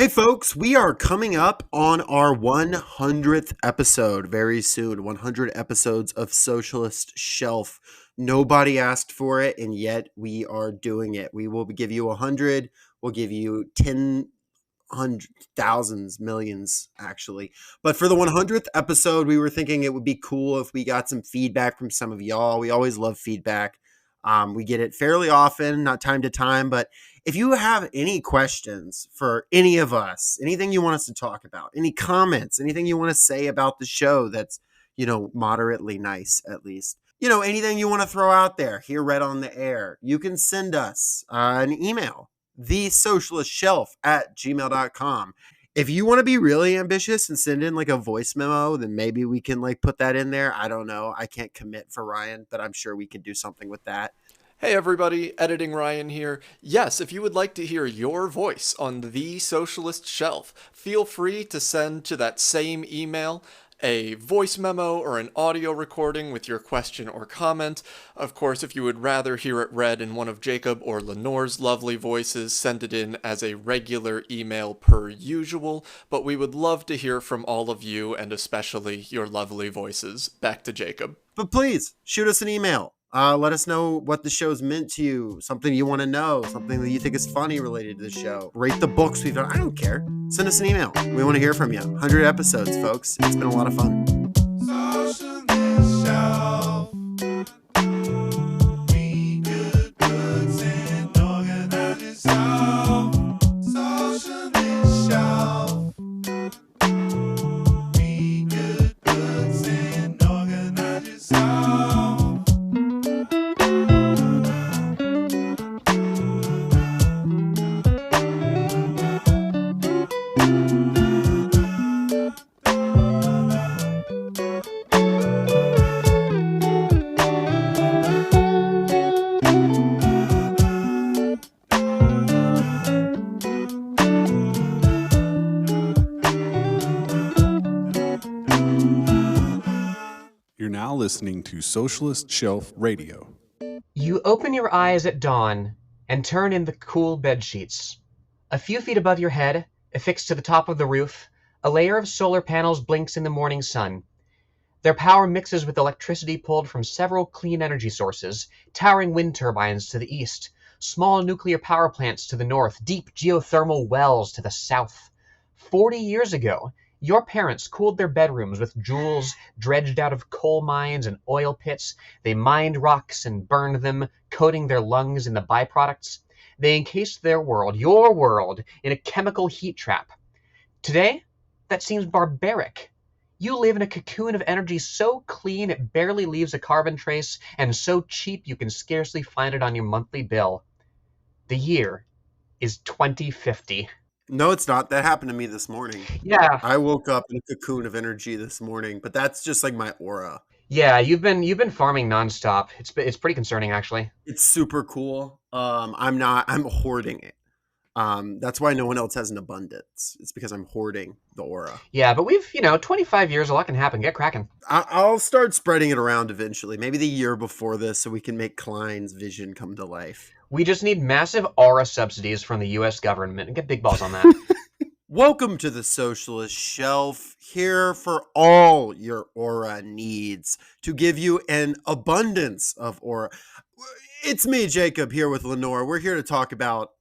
Hey folks, we are coming up on our 100th episode very soon. 100 episodes of Socialist Shelf. Nobody asked for it, and yet we are doing it. We will give you 100. We'll give you 10, hundred, thousands, millions, actually. But for the 100th episode, we were thinking it would be cool if we got some feedback from some of y'all. We always love feedback. We get it fairly often, not time to time, but if you have any questions for any of us, anything you want us to talk about, any comments, anything you want to say about the show that's, moderately nice at least, anything you want to throw out there here read on the air, you can send us an email, thesocialistshelf@gmail.com. If you want to be really ambitious and send in like a voice memo, then maybe we can like put that in there. I don't know. I can't commit for Ryan, but I'm sure we could do something with that. Hey everybody, Editing Ryan here. Yes, if you would like to hear your voice on The Socialist Shelf, feel free to send to that same email a voice memo or an audio recording with your question or comment. Of course, if you would rather hear it read in one of Jacob or Lenore's lovely voices, send it in as a regular email per usual, but we would love to hear from all of you and especially your lovely voices. Back to Jacob. But please, shoot us an email. Let us know what the show's meant to you, something you want to know, something that you think is funny related to the show. Rate the books we've done. I don't care. Send us an email. We want to hear from you. 100 episodes, folks. It's been a lot of fun. Socialist Shelf. Read good books and organize yourself. Socialist Shelf. Read good books and organize yourself. Listening to Socialist Shelf Radio. You open your eyes at dawn and turn in the cool bed sheets. A few feet above your head, affixed to the top of the roof, a layer of solar panels blinks in the morning sun. Their power mixes with electricity pulled from several clean energy sources, towering wind turbines to the east, small nuclear power plants to the north, deep geothermal wells to the south. 40 years ago, your parents cooled their bedrooms with jewels dredged out of coal mines and oil pits. They mined rocks and burned them, coating their lungs in the byproducts. They encased their world, your world, in a chemical heat trap. Today, that seems barbaric. You live in a cocoon of energy so clean it barely leaves a carbon trace, and so cheap you can scarcely find it on your monthly bill. The year is 2050. No, it's not. That happened to me this morning. Yeah. I woke up in a cocoon of energy this morning, but that's just like my aura. Yeah, you've been farming nonstop. It's pretty concerning, actually. It's super cool. I'm hoarding it. That's why no one else has an abundance. It's because I'm hoarding the aura. Yeah, but we've, 25 years, a lot can happen. Get cracking. I'll start spreading it around eventually. Maybe the year before this, so we can make Klein's vision come to life. We just need massive aura subsidies from the U.S. government and get big balls on that. Welcome to the Socialist Shelf, here for all your aura needs, to give you an abundance of aura. It's me, Jacob, here with Lenore. We're here to talk about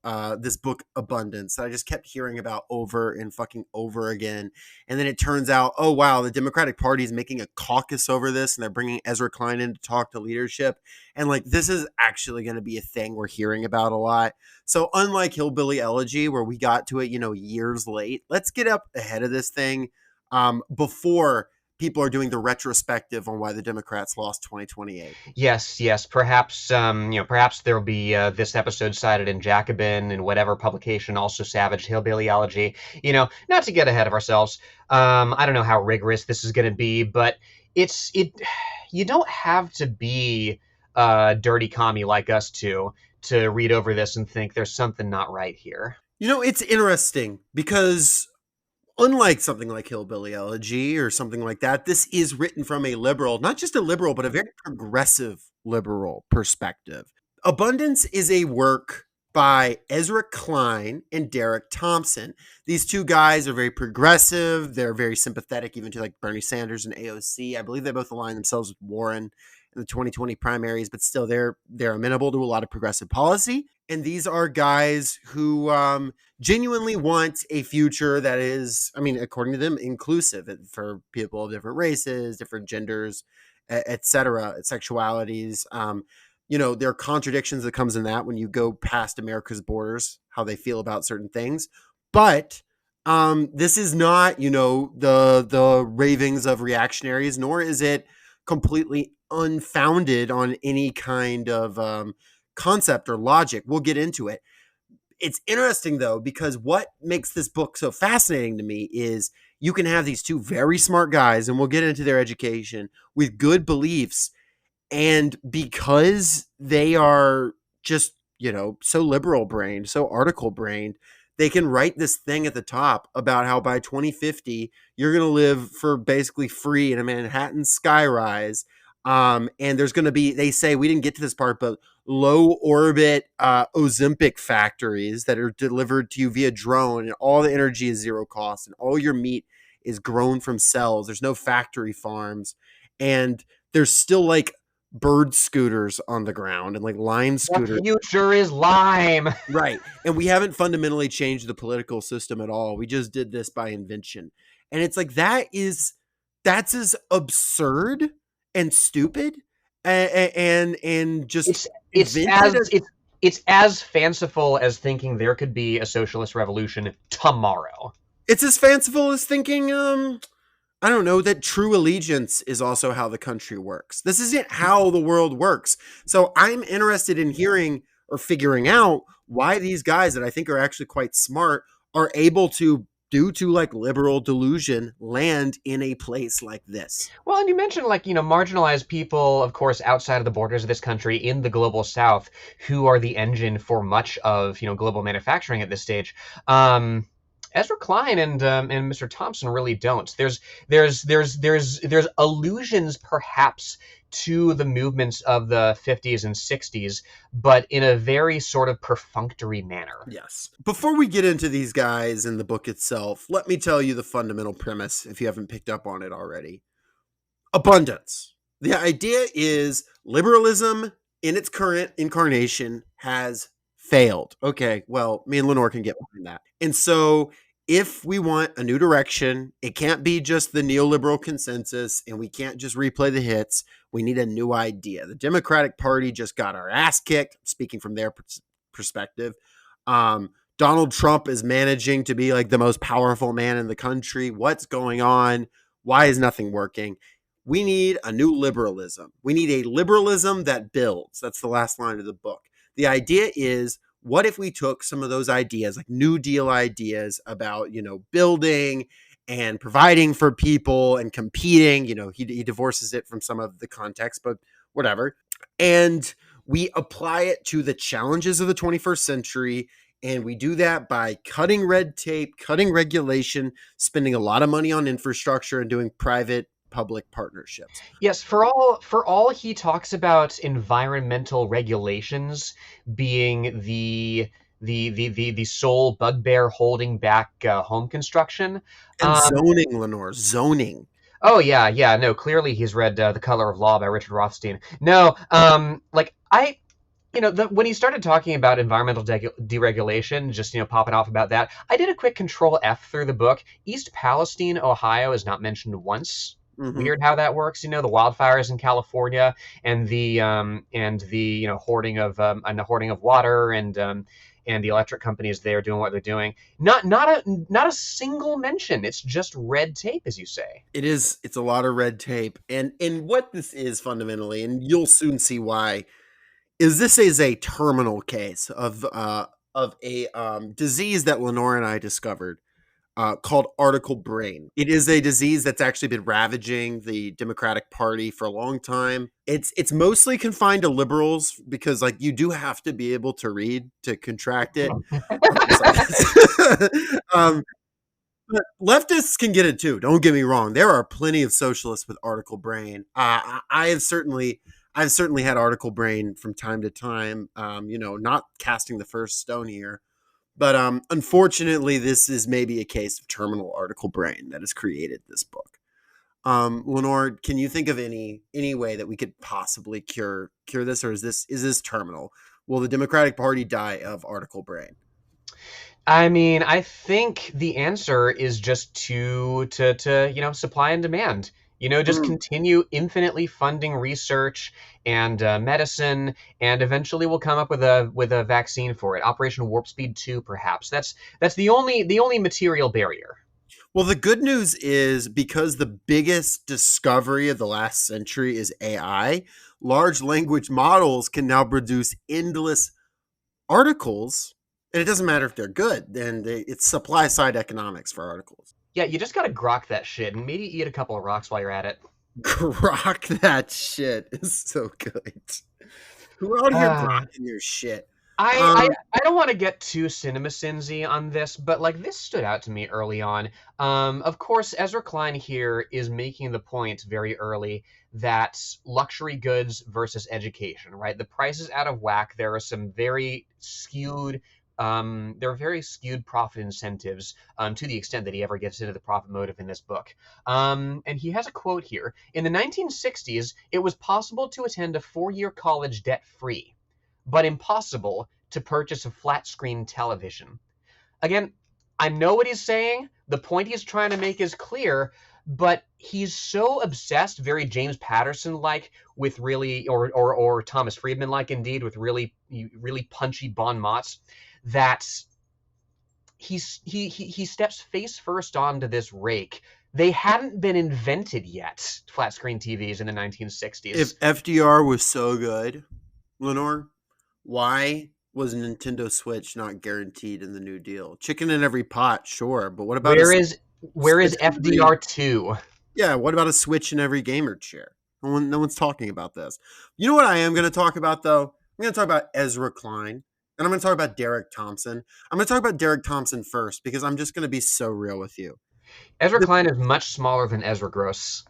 this book, Abundance, that I just kept hearing about over and fucking over again. And then it turns out, oh, wow, the Democratic Party is making a caucus over this, and they're bringing Ezra Klein in to talk to leadership. And, like, this is actually going to be a thing we're hearing about a lot. So unlike Hillbilly Elegy, where we got to it, years late, let's get up ahead of this thing before people are doing the retrospective on why the Democrats lost 2028. Yes. Perhaps, perhaps there'll be this episode cited in Jacobin and whatever publication also savaged Hillbilly Elegy. Not to get ahead of ourselves. I don't know how rigorous this is going to be, but you don't have to be a dirty commie like us to read over this and think there's something not right here. It's interesting because unlike something like Hillbilly Elegy or something like that, this is written from a liberal, not just a liberal, but a very progressive liberal perspective. Abundance is a work by Ezra Klein and Derek Thompson. These two guys are very progressive. They're very sympathetic even to like Bernie Sanders and AOC. I believe they both align themselves with Warren in the 2020 primaries, but still they're amenable to a lot of progressive policy. And these are guys who genuinely want a future that is, I mean, according to them, inclusive for people of different races, different genders, etc., sexualities. There are contradictions that comes in that when you go past America's borders, how they feel about certain things. But this is not, the ravings of reactionaries, nor is it completely unfounded on any kind of concept or logic. We'll get into it. It's interesting, though, because what makes this book so fascinating to me is you can have these two very smart guys, and we'll get into their education, with good beliefs. And because they are just, so liberal brained, so article brained, they can write this thing at the top about how by 2050, you're going to live for basically free in a Manhattan skyrise. And there's going to be, they say, we didn't get to this part, but low orbit Ozempic factories that are delivered to you via drone, and all the energy is zero cost, and all your meat is grown from cells. There's no factory farms. And there's still like bird scooters on the ground and like lime scooters. The future is lime. Right. And we haven't fundamentally changed the political system at all. We just did this by invention. And it's like, that's as absurd and stupid and just it's as fanciful as thinking there could be a socialist revolution tomorrow. It's as fanciful as thinking I don't know, that true allegiance is also how the country works. This isn't how the world works. So I'm interested in hearing or figuring out why these guys that I think are actually quite smart are able to, due to like liberal delusion, land in a place like this. Well, and you mentioned marginalized people, of course, outside of the borders of this country in the global South, who are the engine for much of, global manufacturing at this stage. Ezra Klein and Mr. Thompson really don't. There's allusions perhaps to the movements of the 50s and 60s, but in a very sort of perfunctory manner. Yes. Before we get into these guys and the book itself, let me tell you the fundamental premise, if you haven't picked up on it already. Abundance. The idea is liberalism in its current incarnation has failed. Okay, well, me and Lenore can get behind that. And so if we want a new direction, it can't be just the neoliberal consensus, and we can't just replay the hits. We need a new idea. The Democratic Party just got our ass kicked, speaking from their perspective. Donald Trump is managing to be like the most powerful man in the country. What's going on? Why is nothing working? We need a new liberalism. We need a liberalism that builds. That's the last line of the book. The idea is, what if we took some of those ideas, like New Deal ideas about, building and providing for people and competing, he divorces it from some of the context, but whatever. And we apply it to the challenges of the 21st century. And we do that by cutting red tape, cutting regulation, spending a lot of money on infrastructure, and doing private-public partnerships. Yes, for all he talks about environmental regulations being the sole bugbear holding back home construction. And zoning, Lenore, zoning. Oh yeah, no, clearly he's read The Color of Law by Richard Rothstein. No, when he started talking about environmental deregulation, just, popping off about that, I did a quick Control F through the book. East Palestine, Ohio is not mentioned once. Mm-hmm. Weird how that works, the wildfires in California and the hoarding of water and the electric companies there doing what they're doing. Not a single mention. It's just red tape, as you say. It's a lot of red tape. And what this is fundamentally, and you'll soon see why, is this is a terminal case of a disease that Lenore and I discovered called article brain. It is a disease that's actually been ravaging the Democratic Party for a long time. It's mostly confined to liberals because you do have to be able to read to contract it. But leftists can get it too. Don't get me wrong. There are plenty of socialists with article brain. I've certainly had article brain from time to time. Not casting the first stone here, but unfortunately, this is maybe a case of terminal article brain that has created this book. Lenore, can you think of any way that we could possibly cure this, or is this terminal? Will the Democratic Party die of article brain? I mean, I think the answer is just to supply and demand. Just continue infinitely funding research and medicine, and eventually we'll come up with a vaccine for it. Operation Warp Speed 2, perhaps. That's the only material barrier. Well, the good news is because the biggest discovery of the last century is AI, large language models can now produce endless articles, and it doesn't matter if they're good. Then it's supply side economics for articles. Yeah, you just gotta grok that shit and maybe eat a couple of rocks while you're at it. Grok that shit is so good. Who out here grokking your shit? I don't want to get too cinema-sinsy on this, but like this stood out to me early on. Of course, Ezra Klein here is making the point very early that luxury goods versus education, right? The price is out of whack. There are some very skewed profit incentives to the extent that he ever gets into the profit motive in this book. And he has a quote here. In the 1960s, it was possible to attend a 4-year college debt-free, but impossible to purchase a flat-screen television. Again, I know what he's saying. The point he's trying to make is clear, but he's so obsessed, very James Patterson-like, with really, or Thomas Friedman-like, indeed, with really punchy bon mots, that he steps face first onto this rake. They hadn't been invented yet, flat-screen TVs in the 1960s. If FDR was so good, Lenore, why was Nintendo Switch not guaranteed in the New Deal? Chicken in every pot, sure, but what about where is FDR 2? Yeah, what about a Switch in every gamer chair? No one's talking about this. You know what I am going to talk about, though? I'm going to talk about Ezra Klein, and I'm going to talk about Derek Thompson. I'm going to talk about Derek Thompson first, because I'm just going to be so real with you. Ezra Klein is much smaller than Ezra Gross.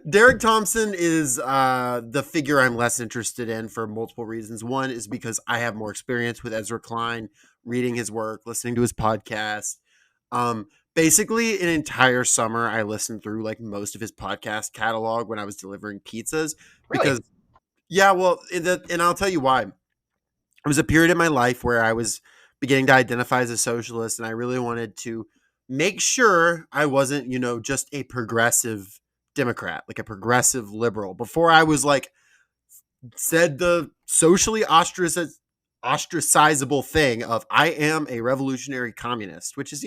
Derek Thompson is the figure I'm less interested in for multiple reasons. One is because I have more experience with Ezra Klein, reading his work, listening to his podcast. Basically, an entire summer, I listened through like most of his podcast catalog when I was delivering pizzas. Really? Because, yeah, well, and I'll tell you why. It was a period in my life where I was beginning to identify as a socialist, and I really wanted to make sure I wasn't, just a progressive Democrat, like a progressive liberal. Before I was like said the socially ostracizable thing of I am a revolutionary communist, which is,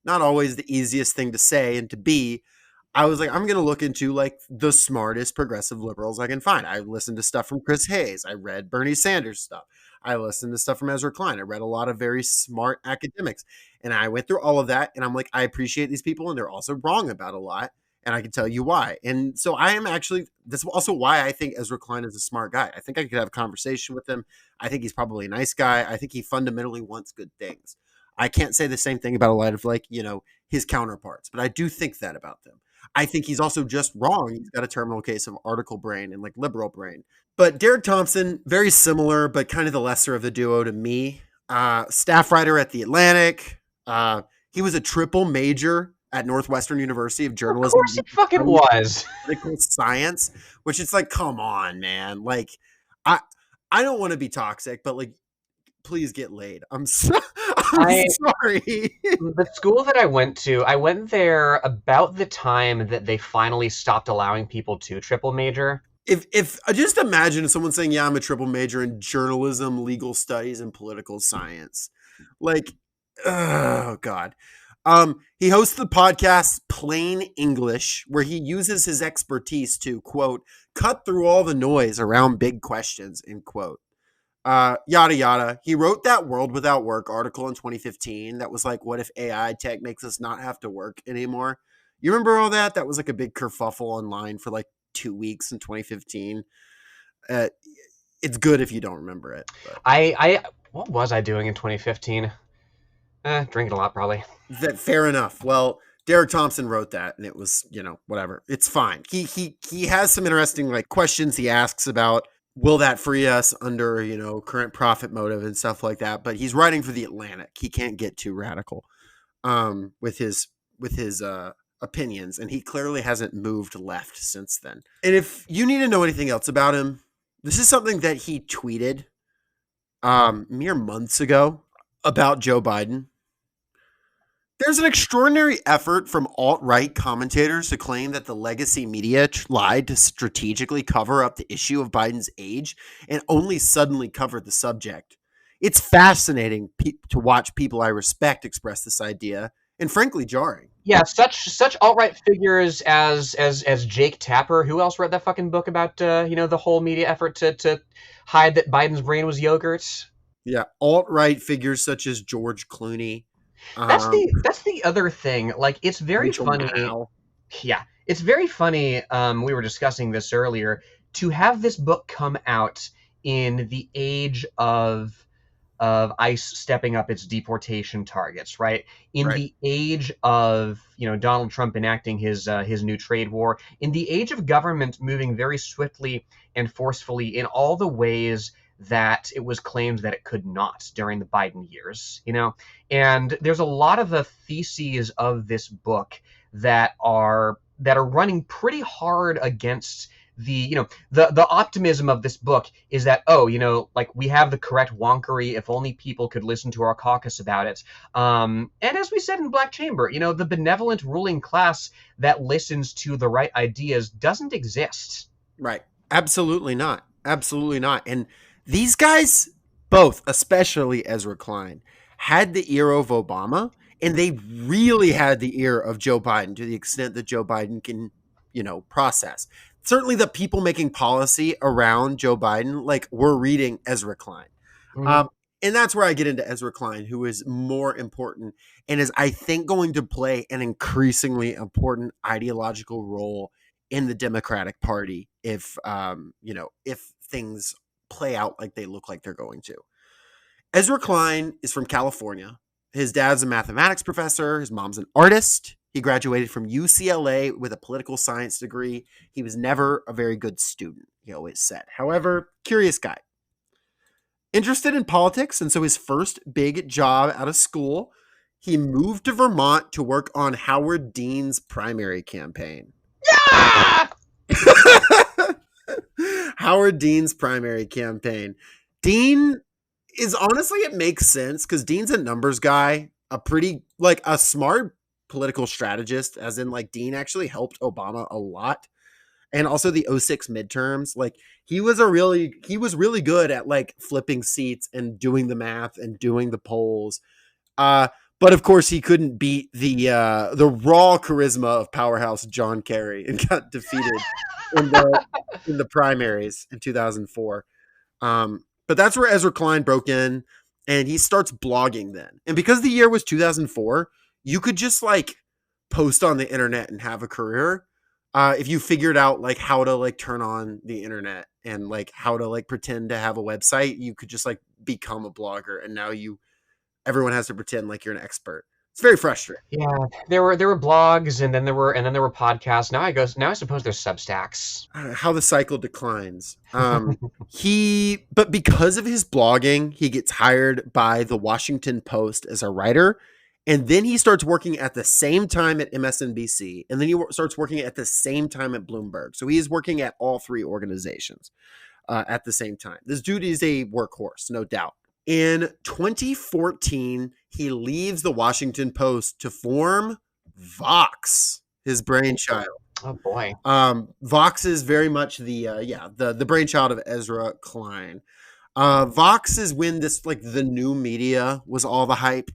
not always the easiest thing to say and to be. I was like, I'm going to look into like the smartest progressive liberals I can find. I listened to stuff from Chris Hayes. I read Bernie Sanders stuff. I listened to stuff from Ezra Klein. I read a lot of very smart academics, and I went through all of that. And I'm like, I appreciate these people, and they're also wrong about a lot. And I can tell you why. And so that's also why I think Ezra Klein is a smart guy. I think I could have a conversation with him. I think he's probably a nice guy. I think he fundamentally wants good things. I can't say the same thing about a lot of his counterparts, but I do think that about them. I think he's also just wrong. He's got a terminal case of article brain and like liberal brain. But Derek Thompson, very similar, but kind of the lesser of the duo to me. Staff writer at The Atlantic. He was a triple major at Northwestern University of Journalism. Of course he fucking was. Political science, which it's like, come on, man. Like, I don't want to be toxic, but like, please get laid. I'm sorry. The school that I went there about the time that they finally stopped allowing people to triple major. If just imagine someone saying, yeah, I'm a triple major in journalism, legal studies, and political science. Like, oh God. He hosts the podcast Plain English, where he uses his expertise to, quote, cut through all the noise around big questions, end quote. Yada, yada. He wrote that World Without Work article in 2015 that was like, what if AI tech makes us not have to work anymore? You remember all that? That was like a big kerfuffle online for like 2 weeks in 2015. It's good if you don't remember it. But. What was I doing in 2015? Drinking a lot, probably. Fair enough. Well, Derek Thompson wrote that, and it was, whatever. It's fine. He has some interesting like questions he asks about will that free us under, current profit motive and stuff like that. But he's writing for the Atlantic. He can't get too radical with his opinions, and he clearly hasn't moved left since then. And if you need to know anything else about him, this is something that he tweeted mere months ago about Joe Biden. There's an extraordinary effort from alt-right commentators to claim that the legacy media lied to strategically cover up the issue of Biden's age and only suddenly covered the subject. It's fascinating to watch people I respect express this idea, and frankly jarring. Yeah, such alt-right figures as Jake Tapper. Who else read that fucking book about the whole media effort to hide that Biden's brain was yogurt? Yeah, alt-right figures such as George Clooney. That's the other thing. Like, it's very Rachel funny. Maddow. Yeah, it's very funny. We were discussing this earlier, to have this book come out in the age of ICE stepping up its deportation targets, right? In Right. the age of Donald Trump enacting his new trade war, in the age of government moving very swiftly and forcefully in all the ways that it was claimed that it could not during the Biden years, and there's a lot of the theses of this book that are running pretty hard against the optimism of this book is that, like, we have the correct wonkery, if only people could listen to our caucus about it. And as we said in Black Chamber, the benevolent ruling class that listens to the right ideas doesn't exist. Right. Absolutely not. Absolutely not. And these guys, both, especially Ezra Klein, had the ear of Obama, and they really had the ear of Joe Biden to the extent that Joe Biden can, process. Certainly the people making policy around Joe Biden, like, were reading Ezra Klein. Mhm. And that's where I get into Ezra Klein, who is more important and is, I think, going to play an increasingly important ideological role in the Democratic Party if things play out like they look like they're going to. Ezra Klein is from California. His dad's a mathematics professor. His mom's an artist. He graduated from UCLA with a political science degree. He was never a very good student, he always said. However, curious guy. Interested in politics, and so his first big job out of school, he moved to Vermont to work on Howard Dean's primary campaign. Yeah! Howard Dean's primary campaign. Dean is, honestly, it makes sense because Dean's a numbers guy, a smart political strategist, as in, like, Dean actually helped Obama a lot. And also the 06 midterms, like, he was really good at, like, flipping seats and doing the math and doing the polls. But of course he couldn't beat the raw charisma of powerhouse John Kerry and got defeated in the primaries in 2004. But that's where Ezra Klein broke in, and he starts blogging then. And because the year was 2004, you could just, like, post on the internet and have a career. If you figured out, like, how to, like, turn on the internet and, like, how to, like, pretend to have a website, you could just, like, become a blogger. And now everyone has to pretend like you're an expert. It's very frustrating. Yeah, there were blogs, and then there were podcasts. Now I suppose there's Substacks. How the cycle declines. But because of his blogging, he gets hired by the Washington Post as a writer. And then he starts working at the same time at MSNBC. And then he starts working at the same time at Bloomberg. So he is working at all three organizations at the same time. This dude is a workhorse, no doubt. In 2014, he leaves the Washington Post to form Vox, his brainchild. Oh boy. Vox is very much the brainchild of Ezra Klein. Vox is when this, like, the new media was all the hype.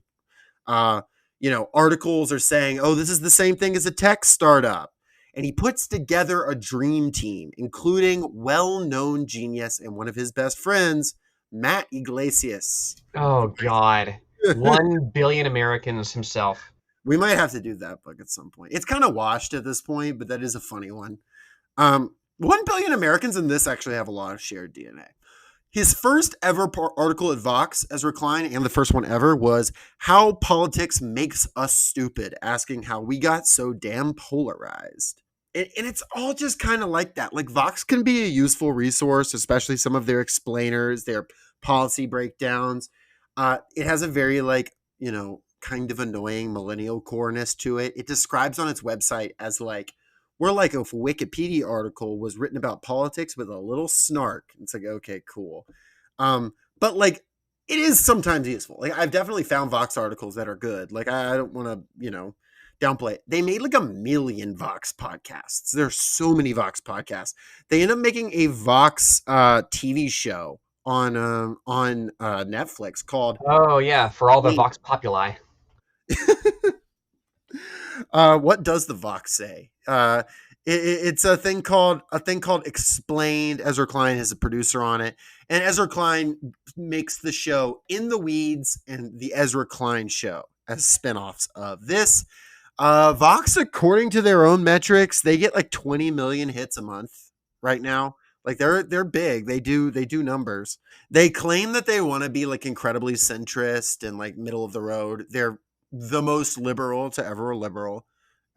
Articles are saying, oh, this is the same thing as a tech startup. And he puts together a dream team, including well-known genius and one of his best friends, Matt Iglesias. Oh God. 1 billion Americans himself. We might have to do that book at some point. It's kind of washed at this point, but that is a funny one. 1 billion Americans, and this actually have a lot of shared DNA. His first ever article at Vox, Ezra Klein, and the first one ever, was How Politics Makes Us Stupid, asking how we got so damn polarized. And it's all just kind of like that. Like, Vox can be a useful resource, especially some of their explainers, their policy breakdowns. It has a very, like, kind of annoying millennial coreness to it. It describes on its website as like, we're like if a Wikipedia article was written about politics with a little snark. It's like, okay, cool. But like, it is sometimes useful. Like, I've definitely found Vox articles that are good. Like, I don't want to, downplay it. They made like 1 million Vox podcasts. There's so many Vox podcasts. They end up making a Vox TV show on Netflix called Oh yeah, for all the Vox Populi. What does the Vox say? It's a thing called Explained. Ezra Klein is a producer on it, and Ezra Klein makes the show In the Weeds and the Ezra Klein Show as spinoffs of this. Vox, according to their own metrics, they get like 20 million hits a month right now. Like, they're big. They do numbers. They claim that they want to be like incredibly centrist and like middle of the road. They're the most liberal to ever a liberal,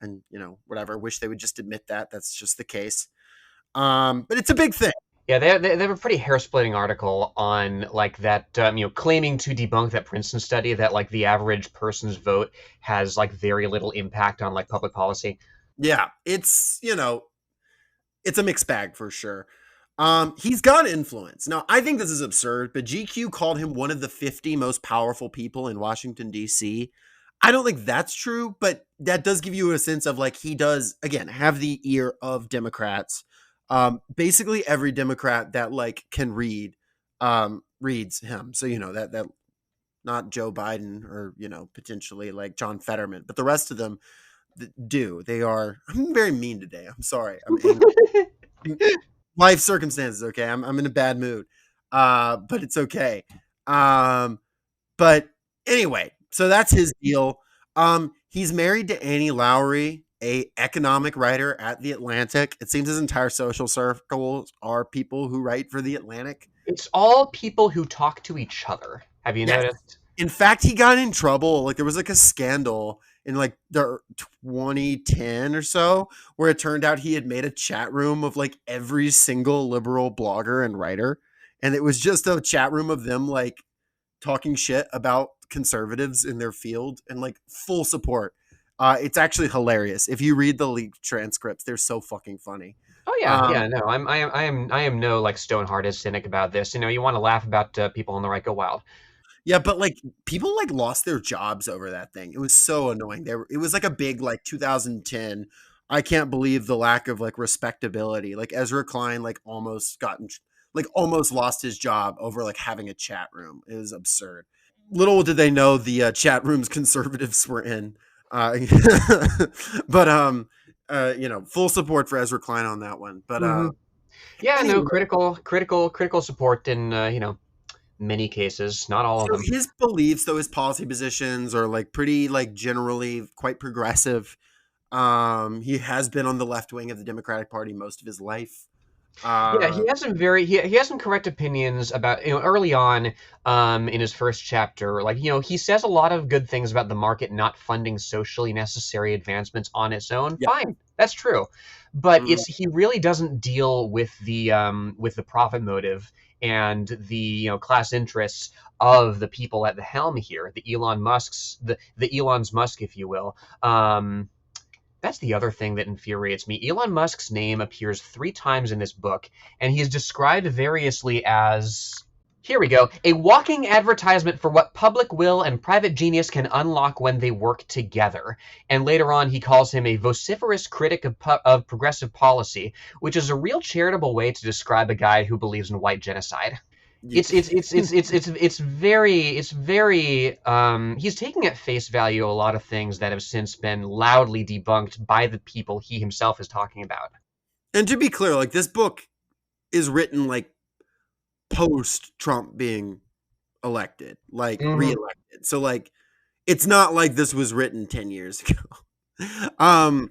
and whatever. Wish they would just admit that that's just the case. But it's a big thing. Yeah, they have a pretty hair-splitting article on like that, claiming to debunk that Princeton study that like the average person's vote has like very little impact on like public policy. Yeah, it's it's a mixed bag for sure. He's got influence. Now, I think this is absurd, but GQ called him one of the 50 most powerful people in Washington, D.C. I don't think that's true, but that does give you a sense of like, he does, again, have the ear of Democrats. Basically every Democrat that like can read reads him. So, that not Joe Biden or, potentially like John Fetterman, but the rest of them do. They are, I'm very mean today. I'm sorry. I'm angry. Life circumstances. Okay. I'm in a bad mood. But it's okay. But anyway, so that's his deal. He's married to Annie Lowry, a economic writer at The Atlantic. It seems his entire social circles are people who write for The Atlantic. It's all people who talk to each other. Have you noticed? In fact, he got in trouble. Like, there was like a scandal in like the 2010 or so where it turned out he had made a chat room of like every single liberal blogger and writer. And it was just a chat room of them like talking shit about conservatives in their field and like full support. It's actually hilarious. If you read the leaked transcripts, they're so fucking funny. Oh yeah, no, I am no like stone-hearted cynic about this. You want to laugh about people on the right go wild. Yeah, but like people like lost their jobs over that thing. It was so annoying. It was like a big like 2010. I can't believe the lack of like respectability. Like Ezra Klein like almost lost his job over like having a chat room. It was absurd. Little did they know the chat rooms conservatives were in. But full support for Ezra Klein on that one. But yeah, anyway. no, critical support in many cases, not all of them. His beliefs, though, his policy positions are like pretty like generally quite progressive. He has been on the left wing of the Democratic Party most of his life. Yeah, he has some correct opinions about early on in his first chapter. Like he says a lot of good things about the market not funding socially necessary advancements on its own. Yep. Fine, that's true, but he really doesn't deal with the profit motive and the class interests of the people at the helm here, the Elon Musk's, the Elon's Musk, if you will. That's the other thing that infuriates me. Elon Musk's name appears 3 times in this book, and he is described variously as, here we go, a walking advertisement for what public will and private genius can unlock when they work together. And later on, he calls him a vociferous critic of progressive policy, which is a real charitable way to describe a guy who believes in white genocide. It's very he's taking at face value a lot of things that have since been loudly debunked by the people he himself is talking about. And to be clear, like this book is written like post Trump being elected, like reelected. So like it's not like this was written 10 years ago.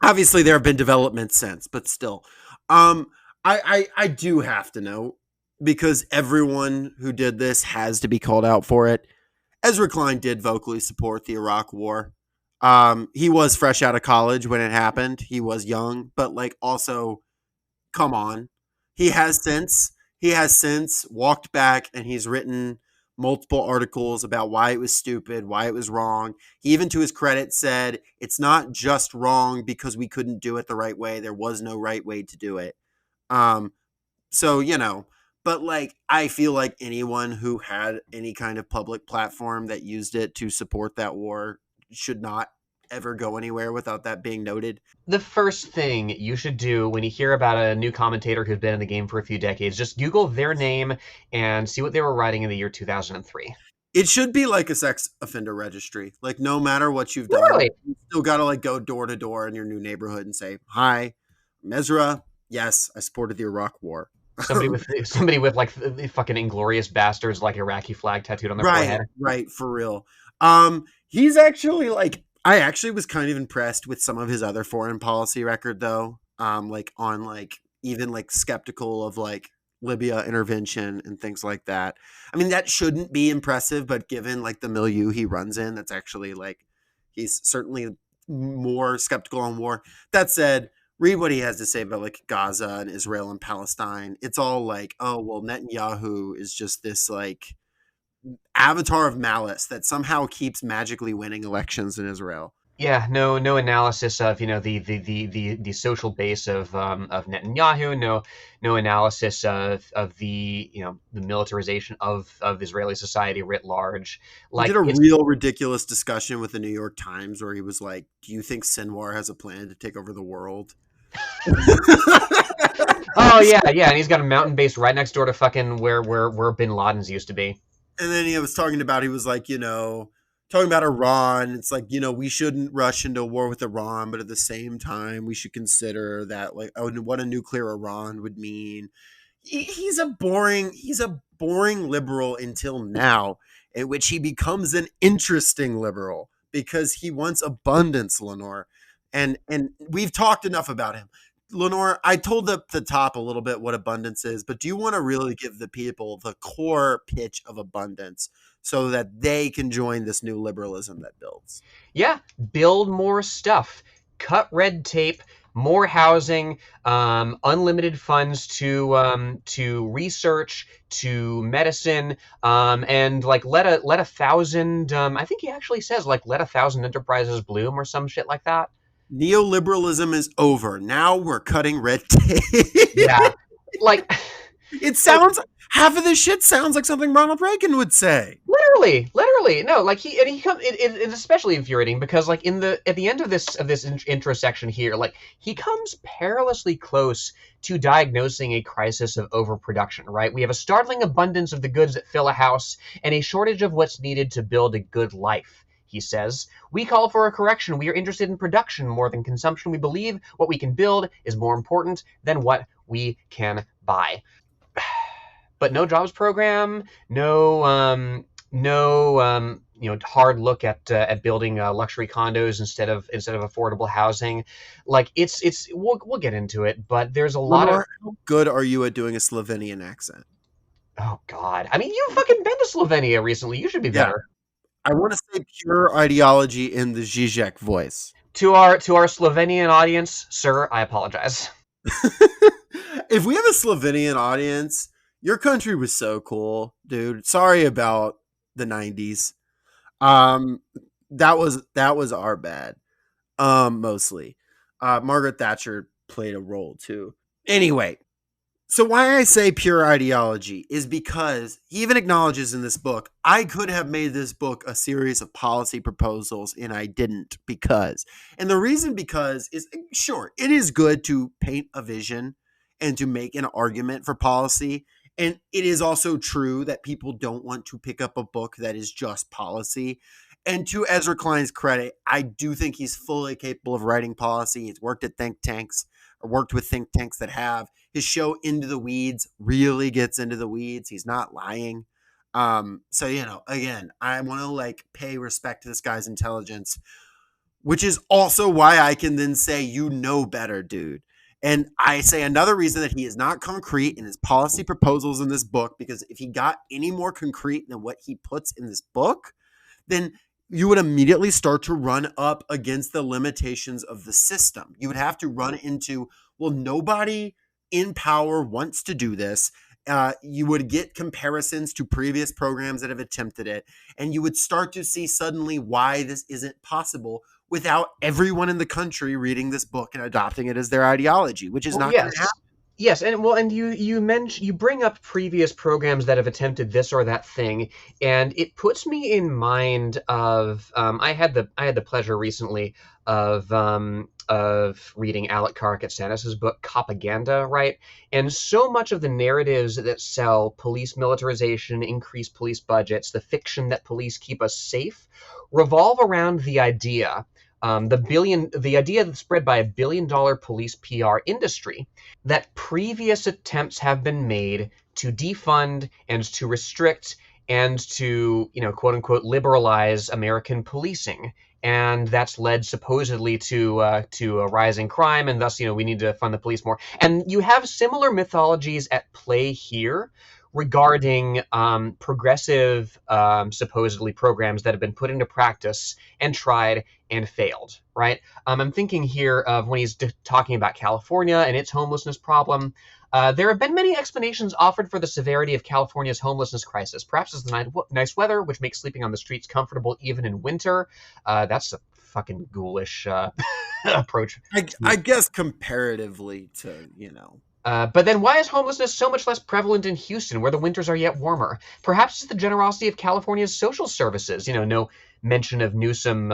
Obviously there have been developments since, but still. I do have to know, because everyone who did this has to be called out for it. Ezra Klein did vocally support the Iraq War. He was fresh out of college when it happened. He was young, but like also, come on. He has since walked back and he's written multiple articles about why it was stupid, why it was wrong. He even to his credit said it's not just wrong because we couldn't do it the right way. There was no right way to do it. Um, so, but like I feel like anyone who had any kind of public platform that used it to support that war should not ever go anywhere without that being noted. The first thing you should do when you hear about a new commentator who's been in the game for a few decades, just Google their name and see what they were writing in the year 2003. It should be like a sex offender registry. Like no matter what you've done, Literally. you still got to like go door to door in your new neighborhood and say, "Hi, I'm Ezra. Yes, I supported the Iraq War." Somebody with like the fucking Inglorious Bastards like Iraqi flag tattooed on their Right, forehead. right, for real. He's actually like I actually was kind of impressed with some of his other foreign policy record though. Like on like even like skeptical of like Libya intervention and things like that. I mean, that shouldn't be impressive, but given like the milieu he runs in, that's actually like he's certainly more skeptical on war. That said, read what he has to say about like Gaza and Israel and Palestine. It's all like, oh well, Netanyahu is just this like avatar of malice that somehow keeps magically winning elections in Israel. Yeah, no analysis of the social base of Netanyahu. No analysis of the militarization of Israeli society writ large. He Like did a it's real ridiculous discussion with the New York Times where he was like, "Do you think Sinwar has a plan to take over the world?" oh yeah, and he's got a mountain base right next door to fucking where Bin Laden's used to be. And then he was talking about, he was like, talking about Iran. It's like, we shouldn't rush into a war with Iran, but at the same time, we should consider that, like, oh, what a nuclear Iran would mean. He's a boring liberal until now, in which he becomes an interesting liberal because he wants abundance, Lenore. And we've talked enough about him. Lenore, I told the top a little bit what abundance is, but do you want to really give the people the core pitch of abundance so that they can join this new liberalism that builds? Yeah, build more stuff, cut red tape, more housing, unlimited funds to research, to medicine, and like let a thousand. I think he actually says like let 1,000 enterprises bloom or some shit like that. Neoliberalism is over. Now we're cutting red tape. Yeah, like It sounds half of this shit sounds like something Ronald Reagan would say. literally, no, like he comes. It's especially infuriating because like at the end of this intro section here, like he comes perilously close to diagnosing a crisis of overproduction. Right, we have a startling abundance of the goods that fill a house and a shortage of what's needed to build a good life. He says, we call for a correction. We are interested in production more than consumption. We believe what we can build is more important than what we can buy. But no jobs program, no hard look at building luxury condos instead of affordable housing. Like we'll get into it, but there's a lot of. How good are you at doing a Slovenian accent? Oh God, I mean, you fucking been to Slovenia recently. You should be better. I want to say pure ideology in the Zizek voice. To our Slovenian audience, sir, I apologize. If we have a Slovenian audience, your country was so cool, dude. Sorry about the 90s. That was our bad. Mostly. Margaret Thatcher played a role too. Anyway, so why I say pure ideology is because he even acknowledges in this book, I could have made this book a series of policy proposals and I didn't because. And the reason because is, sure, it is good to paint a vision and to make an argument for policy. And it is also true that people don't want to pick up a book that is just policy. And to Ezra Klein's credit, I do think he's fully capable of writing policy. He's worked at think tanks or worked with think tanks that have. His show Into the Weeds really gets into the weeds. He's not lying. So, again, I want to like pay respect to this guy's intelligence, which is also why I can then say, better, dude. And I say another reason that he is not concrete in his policy proposals in this book, because if he got any more concrete than what he puts in this book, then you would immediately start to run up against the limitations of the system. You would have to run into, well, nobody in power wants to do this. You would get comparisons to previous programs that have attempted it, and you would start to see suddenly why this isn't possible without everyone in the country reading this book and adopting it as their ideology, which is Well, not going to yes. happen. Yes, and you bring up previous programs that have attempted this or that thing, and it puts me in mind of I had the pleasure recently of reading Alec Karakatsanis' book Propaganda, right? And so much of the narratives that sell police militarization, increased police budgets, the fiction that police keep us safe, revolve around the idea. The idea that's spread by $1 billion police PR industry that previous attempts have been made to defund and to restrict and to, quote unquote, liberalize American policing. And that's led supposedly to a rising crime, and thus, we need to fund the police more. And you have similar mythologies at play here regarding progressive, supposedly programs that have been put into practice and tried and failed, right? I'm thinking here of when he's talking about California and its homelessness problem. There have been many explanations offered for the severity of California's homelessness crisis. Perhaps it's the nice weather, which makes sleeping on the streets comfortable even in winter. That's a fucking ghoulish approach. I guess comparatively to, But then why is homelessness so much less prevalent in Houston, where the winters are yet warmer? Perhaps it's the generosity of California's social services. No mention of Newsom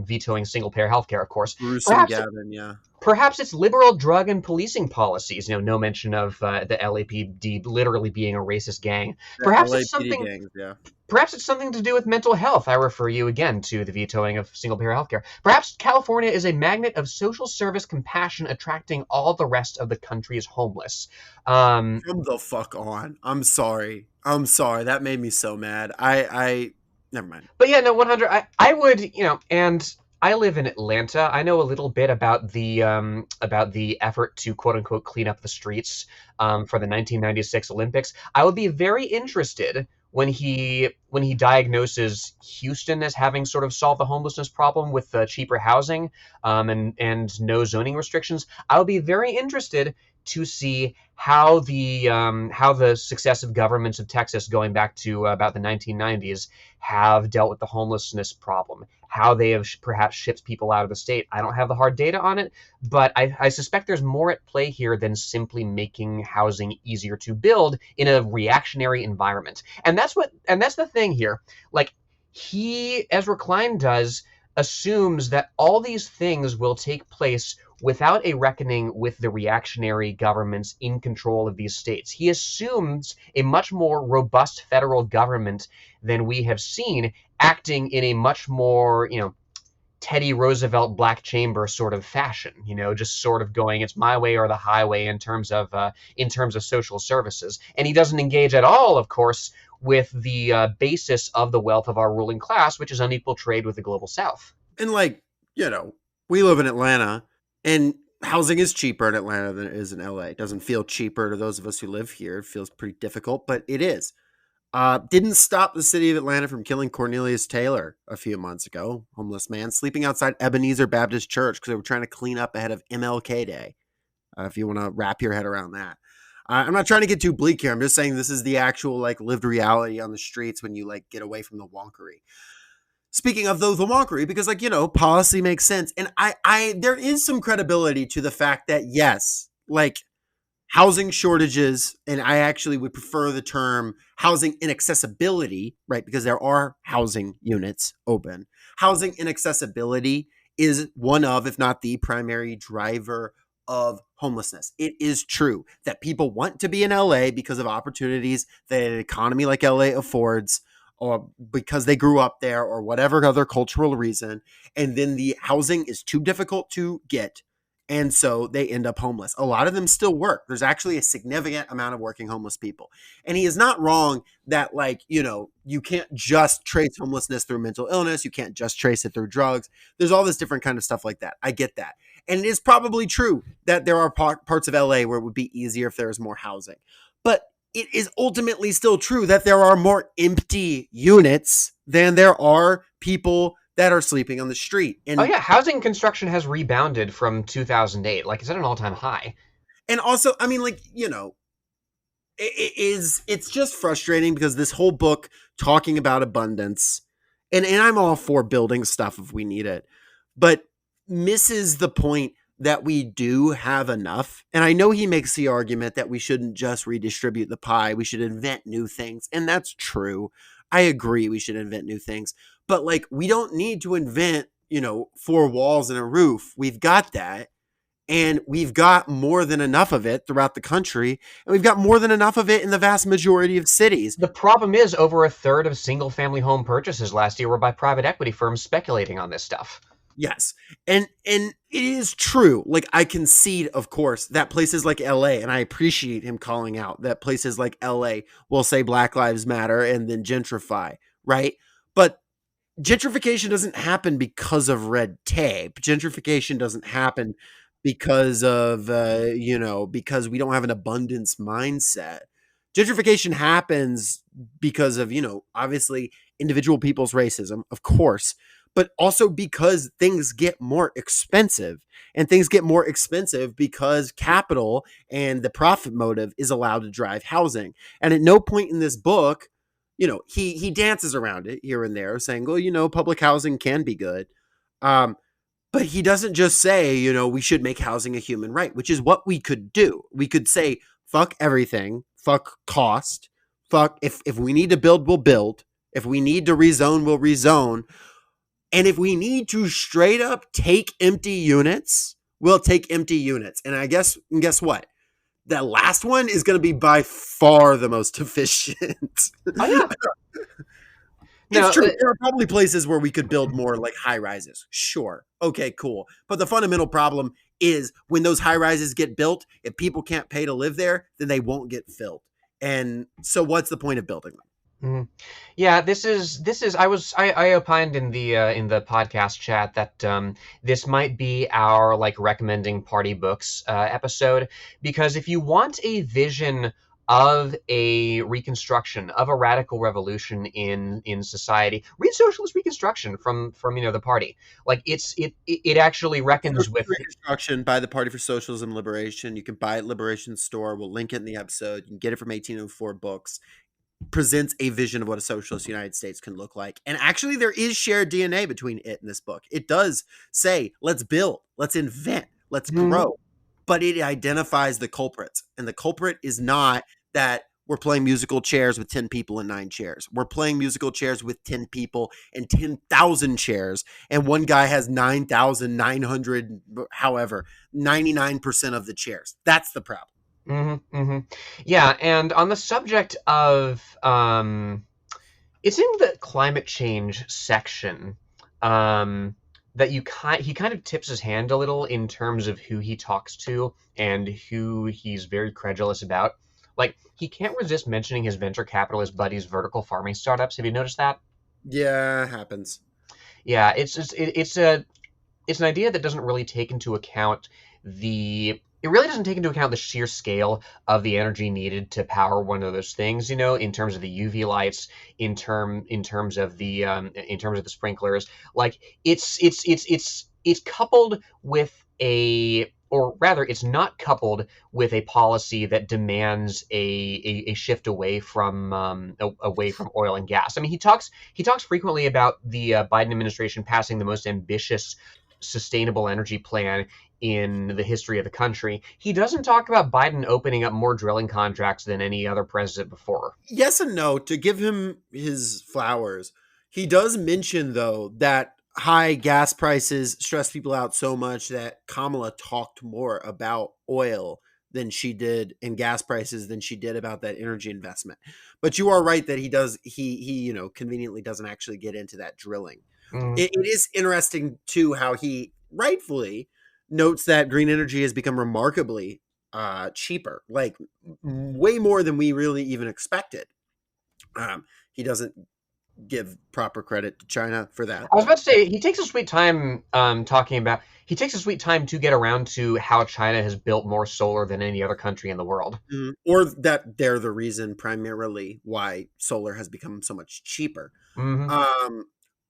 vetoing single-payer healthcare, of course. Bruce and Gavin, yeah. Perhaps it's liberal drug and policing policies. No mention of the LAPD literally being a racist gang. Perhaps it's something. Gangs, yeah. Perhaps it's something to do with mental health. I refer you again to the vetoing of single-payer healthcare. Perhaps California is a magnet of social service compassion, attracting all the rest of the country's homeless. Come the fuck on. I'm sorry. That made me so mad. I never mind. But yeah, no, 100. I would, and I live in Atlanta. I know a little bit about the effort to quote unquote clean up the streets for the 1996 Olympics. I would be very interested when he diagnoses Houston as having sort of solved the homelessness problem with cheaper housing and no zoning restrictions. I would be very interested to see how the successive governments of Texas going back to about the 1990s have dealt with the homelessness problem, how they have perhaps shipped people out of the state. I don't have the hard data on it, but I suspect there's more at play here than simply making housing easier to build in a reactionary environment. And that's the thing here. Like Ezra Klein assumes that all these things will take place without a reckoning with the reactionary governments in control of these states. He assumes a much more robust federal government than we have seen, acting in a much more, Teddy Roosevelt black chamber sort of fashion, just sort of going, it's my way or the highway in terms of social services. And he doesn't engage at all, of course, with the basis of the wealth of our ruling class, which is unequal trade with the global South. And we live in Atlanta, and housing is cheaper in Atlanta than it is in LA. It doesn't feel cheaper to those of us who live here. It feels pretty difficult, but it is. Didn't stop the city of Atlanta from killing Cornelius Taylor a few months ago. Homeless man sleeping outside Ebenezer Baptist Church because they were trying to clean up ahead of MLK Day. If you want to wrap your head around that. I'm not trying to get too bleak here. I'm just saying this is the actual lived reality on the streets when you get away from the wonkery. Speaking of the wonkery, because policy makes sense. And there is some credibility to the fact that yes, housing shortages, and I actually would prefer the term housing inaccessibility, right? Because there are housing units open. Housing inaccessibility is one of, if not the primary driver of homelessness. It is true that people want to be in LA because of opportunities that an economy like LA affords, or because they grew up there, or whatever other cultural reason. And then the housing is too difficult to get. And so they end up homeless. A lot of them still work. There's actually a significant amount of working homeless people. And he is not wrong that you can't just trace homelessness through mental illness. You can't just trace it through drugs. There's all this different kind of stuff like that. I get that. And it is probably true that there are parts of LA where it would be easier if there was more housing. But it is ultimately still true that there are more empty units than there are people that are sleeping on the street. Oh yeah, housing construction has rebounded from 2008. Like, it's at an all-time high. And also, I mean, like, it's just frustrating because this whole book talking about abundance, and I'm all for building stuff if we need it, but misses the point that we do have enough. And I know he makes the argument that we shouldn't just redistribute the pie, we should invent new things. And that's true. I agree we should invent new things. But like, we don't need to invent, 4 walls and a roof. We've got that. And we've got more than enough of it throughout the country. And we've got more than enough of it in the vast majority of cities. The problem is over a third of single-family home purchases last year were by private equity firms speculating on this stuff. Yes. And it is true. Like, I concede, of course, that places like LA, and I appreciate him calling out that places like LA will say Black Lives Matter and then gentrify, right? But gentrification doesn't happen because of red tape. Gentrification doesn't happen because of, because we don't have an abundance mindset. Gentrification happens because of, obviously individual people's racism, of course, but also because things get more expensive. And things get more expensive because capital and the profit motive is allowed to drive housing. And at no point in this book, he dances around it here and there saying, well, public housing can be good. But he doesn't just say, we should make housing a human right, which is what we could do. We could say, fuck everything, fuck cost, fuck if we need to build, we'll build. If we need to rezone, we'll rezone. And if we need to straight up take empty units, we'll take empty units. And guess what? That last one is going to be by far the most efficient. Oh, yeah. It's true. There are probably places where we could build more like high rises. Sure. Okay, cool. But the fundamental problem is when those high rises get built, if people can't pay to live there, then they won't get filled. And so what's the point of building them? Mm-hmm. Yeah, this is I opined in the podcast chat that this might be our like recommending party books episode, because if you want a vision of a reconstruction, of a radical revolution in society, read Socialist Reconstruction from the party. Like, it actually reckons with Reconstruction by the Party for Socialism and Liberation. You can buy it at Liberation Store. We'll link it in the episode. You can get it from 1804 Books. Presents a vision of what a socialist United States can look like. And actually there is shared DNA between it and this book. It does say, let's build, let's invent, let's grow. But it identifies the culprits. And the culprit is not that we're playing musical chairs with 10 people and 9 chairs. We're playing musical chairs with 10 people and 10,000 chairs. And one guy has 9,900, however, 99% of the chairs. That's the problem. Mm-hmm, mm-hmm. Yeah, and on the subject of, it's in the climate change section that he kind of tips his hand a little in terms of who he talks to and who he's very credulous about. Like, he can't resist mentioning his venture capitalist buddies' vertical farming startups. Have you noticed that? Yeah, it happens. Yeah, it's an idea that doesn't really take into account it really doesn't take into account the sheer scale of the energy needed to power one of those things, in terms of the UV lights, in terms of the sprinklers. Like, it's coupled with it's not coupled with a policy that demands a shift away from oil and gas. I mean, he talks frequently about the Biden administration passing the most ambitious sustainable energy plan in the history of the country. He doesn't talk about Biden opening up more drilling contracts than any other president before. Yes and no. To give him his flowers, he does mention, though, that high gas prices stress people out so much that Kamala talked more about oil than she did and gas prices than she did about that energy investment. But you are right that he conveniently doesn't actually get into that drilling. It is interesting too how he rightfully notes that green energy has become remarkably cheaper, like way more than we really even expected. He doesn't give proper credit to China for that. I was about to say, he takes a sweet time talking about, he takes a sweet time to get around to how China has built more solar than any other country in the world. Or that they're the reason primarily why solar has become so much cheaper. Mm-hmm.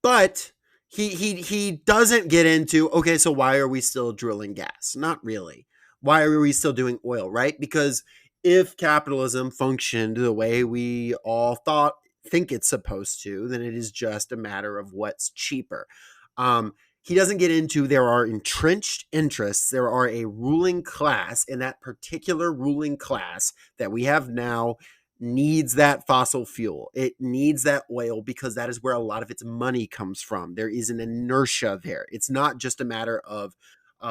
But he doesn't get into, okay, so why are we still drilling gas? Not really. Why are we still doing oil, right? Because if capitalism functioned the way we all think it's supposed to, then it is just a matter of what's cheaper. He doesn't get into, there are entrenched interests. There are a ruling class, and that particular ruling class that we have now needs that fossil fuel. It needs that oil because that is where a lot of its money comes from. There is an inertia there. It's not just a matter of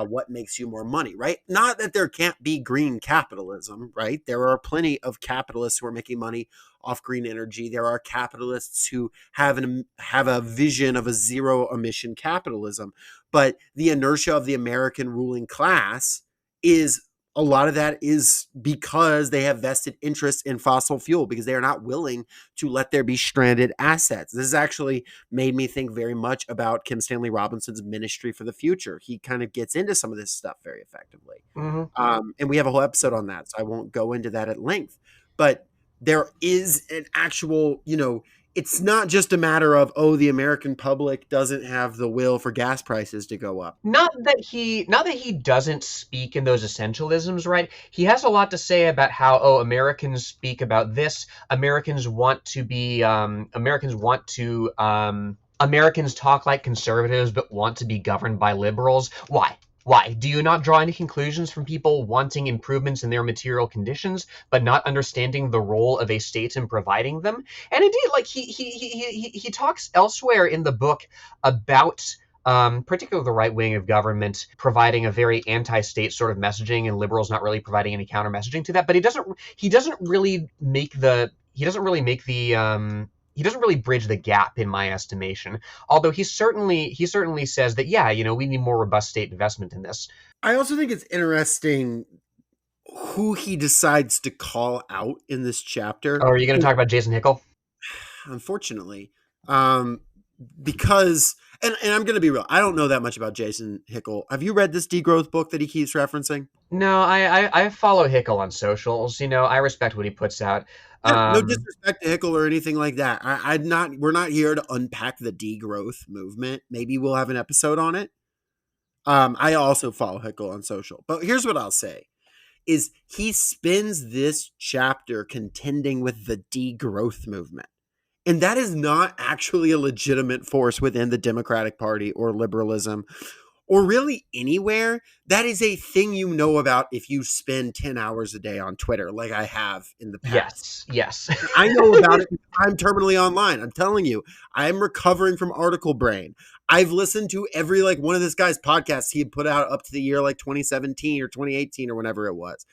what makes you more money, right? Not that there can't be green capitalism, right? There are plenty of capitalists who are making money off green energy. There are capitalists who have a vision of a zero emission capitalism, but the inertia of the American ruling class is, a lot of that is because they have vested interest in fossil fuel, because they are not willing to let there be stranded assets. This has actually made me think very much about Kim Stanley Robinson's Ministry for the Future. He kind of gets into some of this stuff very effectively. And we have a whole episode on that, so I won't go into that at length. But there is an actual, it's not just a matter of, the American public doesn't have the will for gas prices to go up. Not that he doesn't speak in those essentialisms, right? He has a lot to say about how, Americans speak about this. Americans talk like conservatives but want to be governed by liberals. Why? Why? Do you not draw any conclusions from people wanting improvements in their material conditions, but not understanding the role of a state in providing them? And indeed, like he talks elsewhere in the book about particularly the right wing of government providing a very anti-state sort of messaging, and liberals not really providing any counter messaging to that. But he doesn't really bridge the gap, in my estimation. Although he certainly says that, we need more robust state investment in this. I also think it's interesting who he decides to call out in this chapter. Oh, are you going to talk about Jason Hickel? Unfortunately, because, and I'm going to be real, I don't know that much about Jason Hickel. Have you read this degrowth book that he keeps referencing? No, I follow Hickel on socials. I respect what he puts out. No disrespect to Hickel or anything like that. We're not here to unpack the degrowth movement. Maybe we'll have an episode on it. I also follow Hickel on social, but here's what I'll say is he spends this chapter contending with the degrowth movement. And that is not actually a legitimate force within the Democratic Party or liberalism or really anywhere. That is a thing about if you spend 10 hours a day on Twitter, like I have in the past. Yes. I know about it because I'm terminally online. I'm telling you, I'm recovering from article brain. I've listened to every one of this guy's podcasts he had put out up to the year 2017 or 2018 or whenever it was.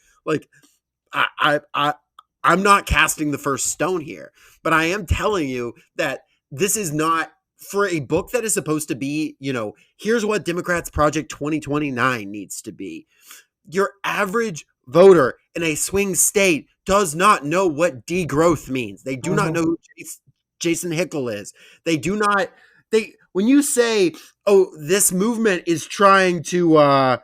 I'm not casting the first stone here, but I am telling you that this is not, for a book that is supposed to be, here's what Democrats Project 2029 needs to be. Your average voter in a swing state does not know what degrowth means. They do not know who Jason Hickel is. When you say, this movement is trying to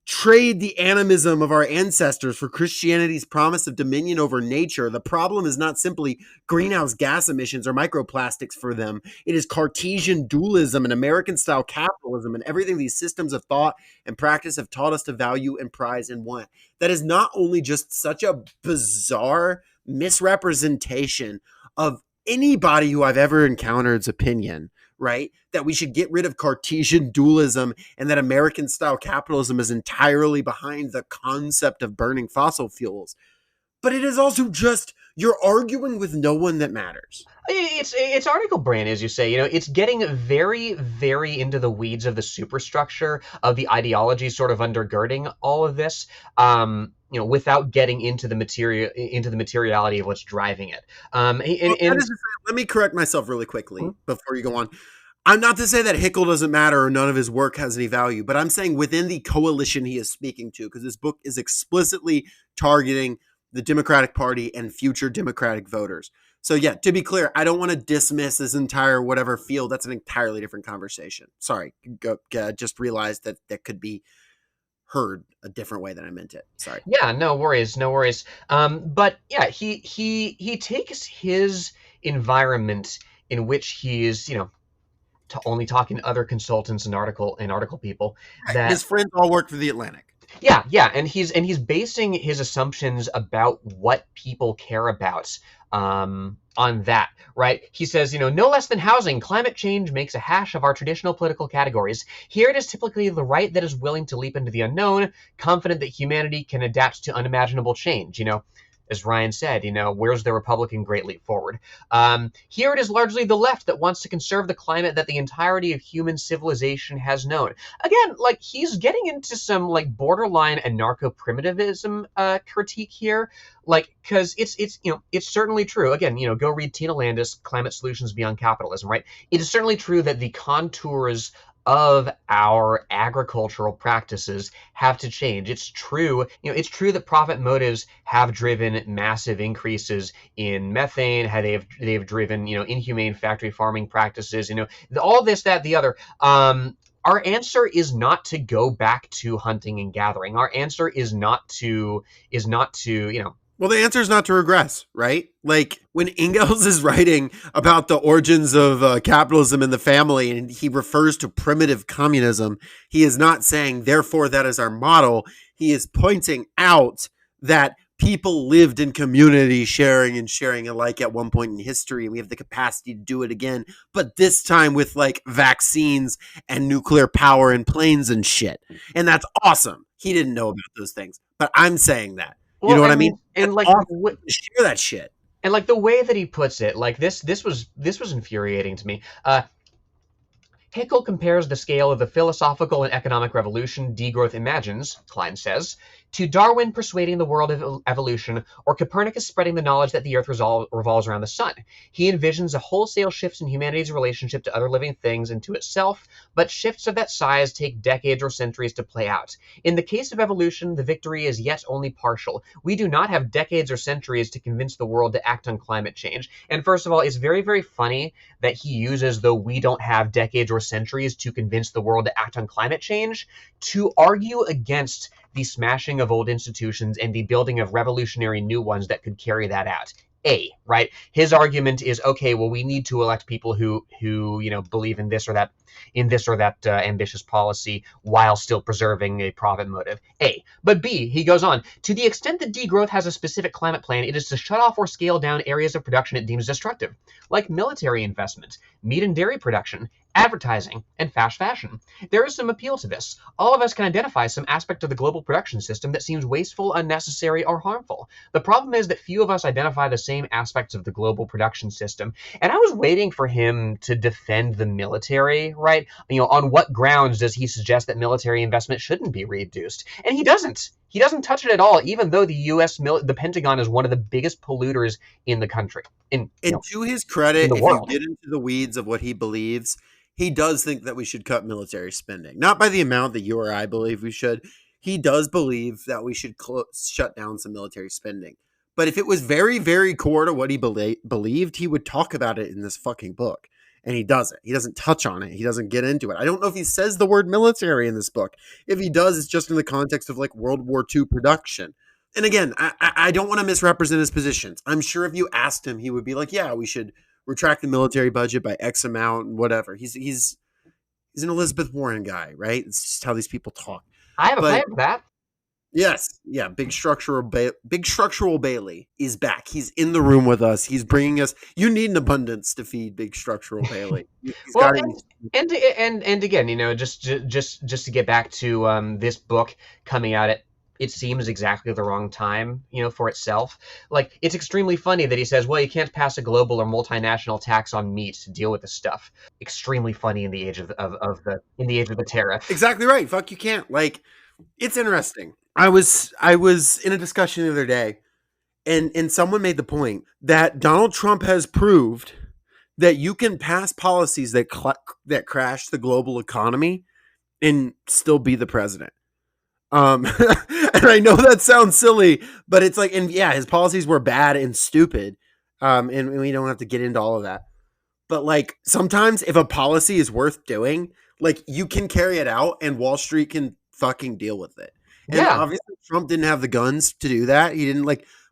trade the animism of our ancestors for Christianity's promise of dominion over nature, the problem is not simply greenhouse gas emissions or microplastics for them. It is Cartesian dualism and American-style capitalism and everything these systems of thought and practice have taught us to value and prize and want. That is not only just such a bizarre misrepresentation of anybody who I've ever encountered's opinion, right? That we should get rid of Cartesian dualism and that American-style capitalism is entirely behind the concept of burning fossil fuels. But it is also just, you're arguing with no one that matters. It's article brain, as you say. It's getting very, very into the weeds of the superstructure of the ideology sort of undergirding all of this. Without getting into the materiality of what's driving it. Let me correct myself really quickly before you go on. I'm not to say that Hickel doesn't matter or none of his work has any value, but I'm saying within the coalition he is speaking to, because this book is explicitly targeting the Democratic Party and future Democratic voters. So yeah, to be clear, I don't want to dismiss this entire whatever field. That's an entirely different conversation. Sorry, just realized that that could be heard a different way than I meant it. Sorry. Yeah, no worries, no worries. But yeah, he takes his environment in which he is, only talking to other consultants and article people that His friends all work for the Atlantic. yeah, and he's basing his assumptions about what people care about on that, right? He says, no less than housing, climate change makes a hash of our traditional political categories. Here it is typically the right that is willing to leap into the unknown, confident that humanity can adapt to unimaginable change. As Ryan said, where's the Republican great leap forward? Here it is largely the left that wants to conserve the climate that the entirety of human civilization has known. Again, like, he's getting into some like borderline anarcho-primitivism critique here, like, because it's certainly true. Again, go read Tina Landis, Climate Solutions Beyond Capitalism, right? It is certainly true that the contours of our agricultural practices have to change. It's true, it's true that profit motives have driven massive increases in methane, how they've driven, inhumane factory farming practices, all this, that, the other. Our answer is not to go back to hunting and gathering. Our answer is not to, Well, the answer is not to regress, right? Like when Engels is writing about the origins of capitalism in the family and he refers to primitive communism, he is not saying, therefore, that is our model. He is pointing out that people lived in community sharing alike at one point in history, and we have the capacity to do it again, but this time with like vaccines and nuclear power and planes and shit. And that's awesome. He didn't know about those things, but I'm saying that. You know what I mean? And like, awesome. Share that shit. And like the way that he puts it, like this was infuriating to me. Haeckel compares the scale of the philosophical and economic revolution degrowth imagines, Klein says, to Darwin persuading the world of evolution or Copernicus spreading the knowledge that the Earth revolves around the sun. He envisions a wholesale shift in humanity's relationship to other living things and to itself, but shifts of that size take decades or centuries to play out. In the case of evolution, the victory is yet only partial. We do not have decades or centuries to convince the world to act on climate change. And first of all, it's very, very funny that he uses the "we don't have decades or centuries to convince the world to act on climate change" to argue against the smashing of old institutions and the building of revolutionary new ones that could carry that out. Right? His argument is, okay, well, we need to elect people who believe in this or that ambitious policy while still preserving a profit motive. But B, he goes on, to the extent that degrowth has a specific climate plan, it is to shut off or scale down areas of production it deems destructive, like military investment, meat and dairy production, advertising, and fast fashion. There is some appeal to this. All of us can identify some aspect of the global production system that seems wasteful, unnecessary, or harmful. The problem is that few of us identify the same aspects of the global production system. And I was waiting for him to defend the military, right? On what grounds does he suggest that military investment shouldn't be reduced? And he doesn't. He doesn't touch it at all, even though the Pentagon is one of the biggest polluters in the country. And to his credit, if world. you get into the weeds of what he believes, he does think that we should cut military spending. Not by the amount that you or I believe we should. He does believe that we should shut down some military spending. But if it was very, very core to what he believed, he would talk about it in this fucking book. And he doesn't. He doesn't touch on it. He doesn't get into it. I don't know if he says the word military in this book. If he does, it's just in the context of like World War II production. And again, I don't want to misrepresent his positions. I'm sure if you asked him, he would be like, yeah, we should retract the military budget by X amount and whatever. He's an Elizabeth Warren guy, right? It's just how these people talk. I have a plan for that. Yes. Yeah. Big structural Bailey is back. He's in the room with us. He's bringing us. You need an abundance to feed Big Structural Bailey. Well, and again, just to get back to this book coming out at, it seems exactly the wrong time, for itself. Like, it's extremely funny that he says, well, you can't pass a global or multinational tax on meat to deal with this stuff. Extremely funny in the age of the tariff. Exactly right. Fuck, you can't. Like, it's interesting. I was in a discussion the other day, and someone made the point that Donald Trump has proved that you can pass policies that crash the global economy and still be the president. And I know that sounds silly, but it's like, and yeah, his policies were bad and stupid. And we don't have to get into all of that. But like sometimes if a policy is worth doing, like you can carry it out and Wall Street can fucking deal with it. And Yeah. obviously Trump didn't have the guns to do that. He didn't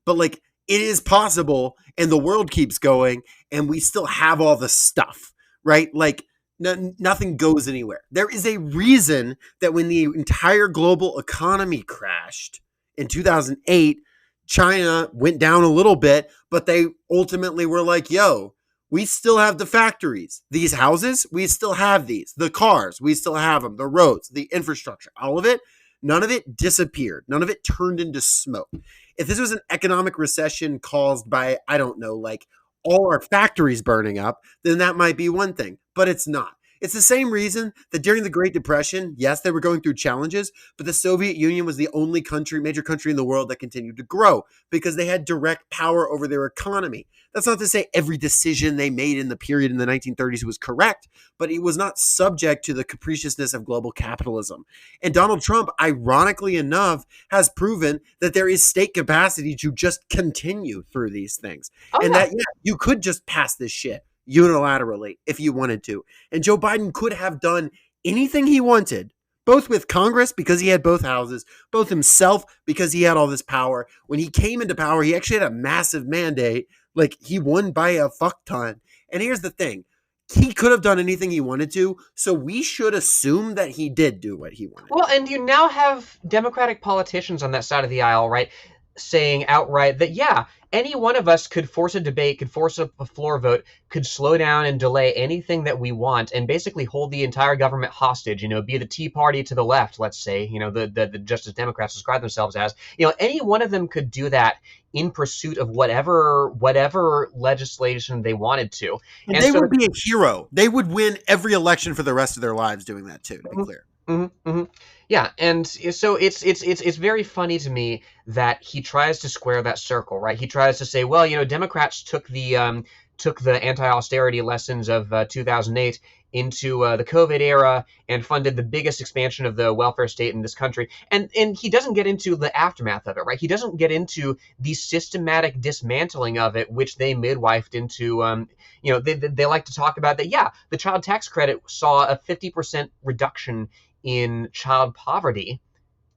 but like it is possible and the world keeps going and we still have all the stuff, right? Like nothing goes anywhere. There is a reason that when the entire global economy crashed in 2008, China went down a little bit, but they ultimately were like, yo, we still have the factories. These houses, we still have these. The cars, we still have them. The roads, the infrastructure, all of it, none of it disappeared. None of it turned into smoke. If this was an economic recession caused by, I don't know, like all our factories burning up, then that might be one thing, but it's not. It's the same reason that during the Great Depression, yes, they were going through challenges, but the Soviet Union was the only major country in the world that continued to grow because they had direct power over their economy. That's not to say every decision they made in the period in the 1930s was correct, but it was not subject to the capriciousness of global capitalism. And Donald Trump, ironically enough, has proven that there is state capacity to just continue through these things. Oh, And yeah. that, yeah, you could just pass this shit unilaterally if you wanted to. And Joe Biden could have done anything he wanted, both with Congress because he had both houses, both himself because he had all this power. When he came into power, he actually had a massive mandate. Like he won by a fuck ton. And here's the thing. He could have done anything he wanted to, so we should assume that he did do what he wanted. Well, and you now have Democratic politicians on that side of the aisle, right, saying outright that, yeah, any one of us could force a debate, could force a floor vote, could slow down and delay anything that we want, and basically hold the entire government hostage, be the Tea Party to the left, let's say, the Justice Democrats describe themselves as. Any one of them could do that in pursuit of whatever legislation they wanted to. And they would be a hero. They would win every election for the rest of their lives doing that too, to be clear. Mm-hmm, mm-hmm. Yeah, and so it's very funny to me that he tries to square that circle, right? He tries to say, well, Democrats took the anti-austerity lessons of 2008 into the COVID era and funded the biggest expansion of the welfare state in this country, and he doesn't get into the aftermath of it, right? He doesn't get into the systematic dismantling of it, which they midwifed into. They like to talk about that. Yeah, the child tax credit saw a 50% reduction in child poverty,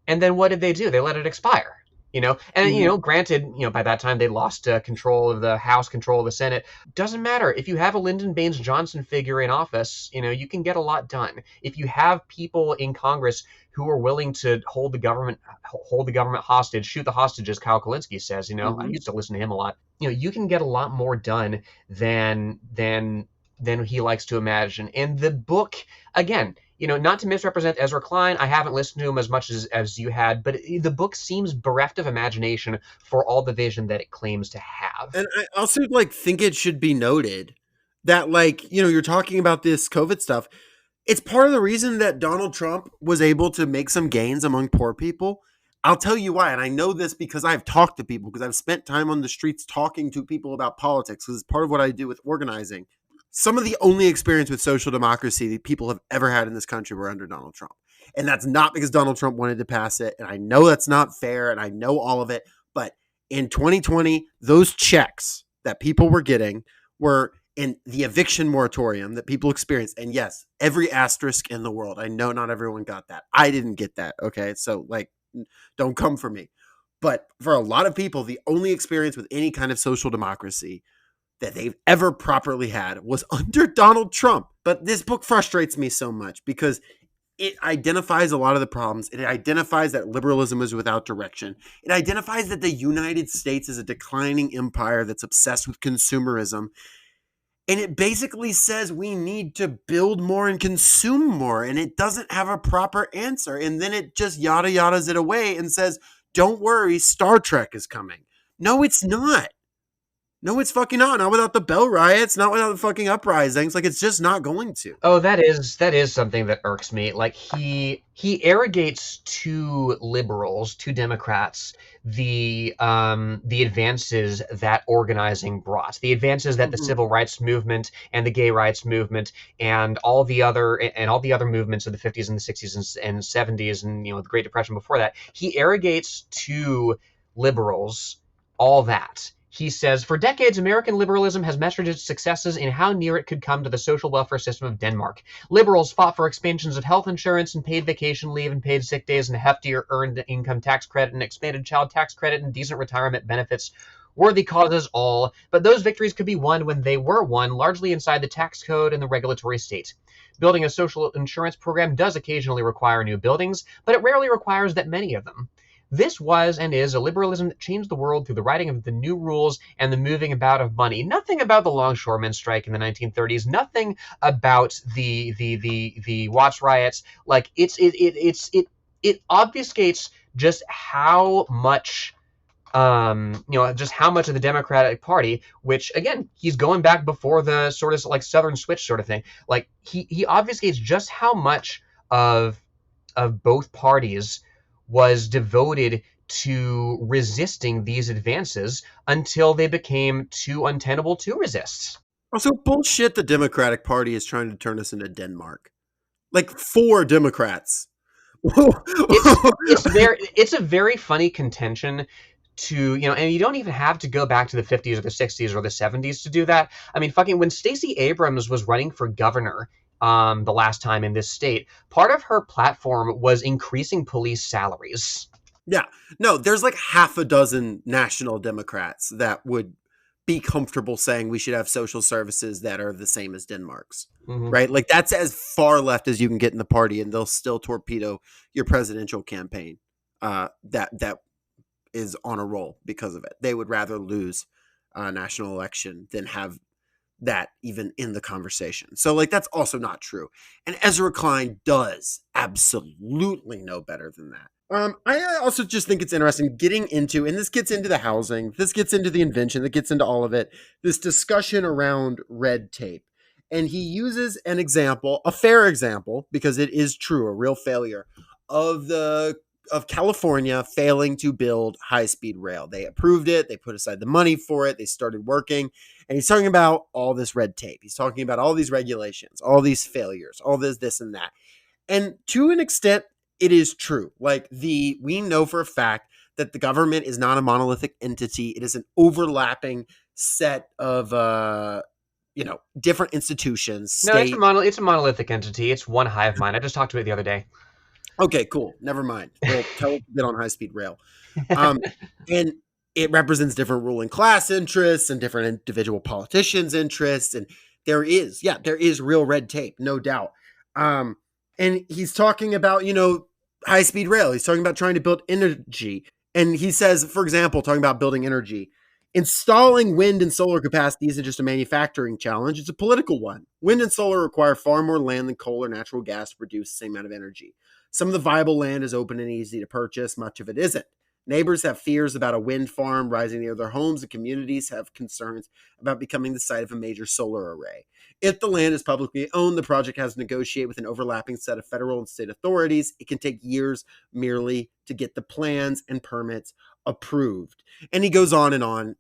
and then what did they do? They let it expire. Granted, by that time they lost control of the House, control of the Senate. Doesn't matter. If you have a Lyndon Baines Johnson figure in office, you can get a lot done. If you have people in Congress who are willing to hold the government hostage, shoot the hostages, Kyle Kalinske says, I used to listen to him a lot. You can get a lot more done than he likes to imagine. And the book, again, not to misrepresent Ezra Klein, I haven't listened to him as much as you had, but the book seems bereft of imagination for all the vision that it claims to have. And I also think it should be noted that you're talking about this COVID stuff. It's part of the reason that Donald Trump was able to make some gains among poor people. I'll tell you why. And I know this because I've talked to people, because I've spent time on the streets talking to people about politics, because it's part of what I do with organizing. Some of the only experience with social democracy that people have ever had in this country were under Donald Trump. And that's not because Donald Trump wanted to pass it. And I know that's not fair. And I know all of it. But in 2020, those checks that people were getting were in the eviction moratorium that people experienced. And yes, every asterisk in the world. I know not everyone got that. I didn't get that. Okay. So don't come for me. But for a lot of people, the only experience with any kind of social democracy that they've ever properly had was under Donald Trump. But this book frustrates me so much because it identifies a lot of the problems. It identifies that liberalism is without direction. It identifies that the United States is a declining empire that's obsessed with consumerism. And it basically says we need to build more and consume more. And it doesn't have a proper answer. And then it just yada yadas it away and says, don't worry, Star Trek is coming. No, it's not. No, it's fucking not. Not without the Bell riots, not without the fucking uprisings. It's just not going to. Oh, that is something that irks me. He arrogates to liberals, to Democrats, the advances that organizing brought, the advances that the civil rights movement and the gay rights movement and all the other movements of the 50s and the 60s and 70s and the Great Depression before that. He arrogates to liberals all that. He says, for decades, American liberalism has measured its successes in how near it could come to the social welfare system of Denmark. Liberals fought for expansions of health insurance and paid vacation leave and paid sick days and a heftier earned income tax credit and expanded child tax credit and decent retirement benefits. Worthy causes all, but those victories could be won when they were won largely inside the tax code and the regulatory state. Building a social insurance program does occasionally require new buildings, but it rarely requires that many of them. This was and is a liberalism that changed the world through the writing of the new rules and the moving about of money. Nothing about the longshoremen's strike in the 1930s. Nothing about the Watts riots. Like it obfuscates just how much just how much of the Democratic Party, which again, he's going back before the sort of like Southern switch sort of thing. Like he obfuscates just how much of both parties was devoted to resisting these advances until they became too untenable to resist. Also, bullshit, the Democratic Party is trying to turn us into Denmark. Like 4 Democrats. It's a very funny contention to, and you don't even have to go back to the 50s or the 60s or the 70s to do that. I mean, fucking when Stacey Abrams was running for governor the last time in this state, part of her platform was increasing police salaries. Yeah. No, there's like half a dozen national Democrats that would be comfortable saying we should have social services that are the same as Denmark's, right? Like that's as far left as you can get in the party, and they'll still torpedo your presidential campaign that is on a roll because of it. They would rather lose a national election than have that even in the conversation. So like that's also not true. And Ezra Klein does absolutely know better than that. I also just think it's interesting getting into, and this gets into the housing, this gets into the invention, that gets into all of it, this discussion around red tape. And he uses an example, a fair example, because it is true, a real failure of California failing to build high-speed rail. They approved it. They put aside the money for it. They started working. And he's talking about all this red tape. He's talking about all these regulations, all these failures, all this, and that. And to an extent, it is true. Like we know for a fact that the government is not a monolithic entity. It is an overlapping set of, different institutions. No, it's a monolithic entity. It's one hive mind. I just talked to it the other day. Okay, cool. Never mind. We'll tell it to get on high-speed rail. And it represents different ruling class interests and different individual politicians' interests. And there is real red tape, no doubt. And he's talking about, high-speed rail. He's talking about trying to build energy. And he says, for example, talking about building energy, installing wind and solar capacity isn't just a manufacturing challenge. It's a political one. Wind and solar require far more land than coal or natural gas to produce the same amount of energy. Some of the viable land is open and easy to purchase. Much of it isn't. Neighbors have fears about a wind farm rising near their homes, and communities have concerns about becoming the site of a major solar array. If the land is publicly owned, the project has to negotiate with an overlapping set of federal and state authorities. It can take years merely to get the plans and permits approved. And he goes on, and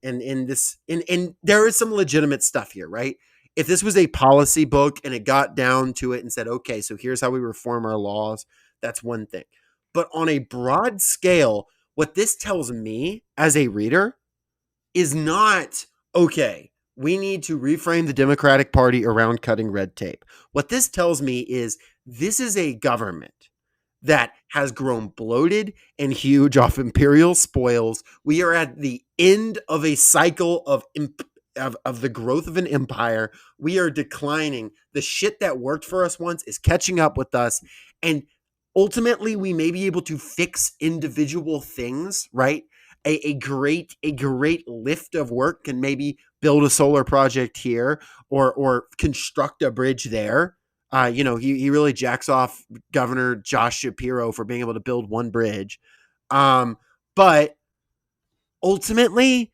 there is some legitimate stuff here, right? If this was a policy book and it got down to it and said, okay, so here's how we reform our laws, that's one thing. But on a broad scale, what this tells me as a reader is not, okay, we need to reframe the Democratic Party around cutting red tape. What this tells me is this is a government that has grown bloated and huge off imperial spoils. We are at the end of a cycle of the growth of an empire. We are declining. The shit that worked for us once is catching up with us. And ultimately, we may be able to fix individual things, right? A great lift of work can maybe build a solar project here or construct a bridge there. He really jacks off Governor Josh Shapiro for being able to build one bridge. But ultimately,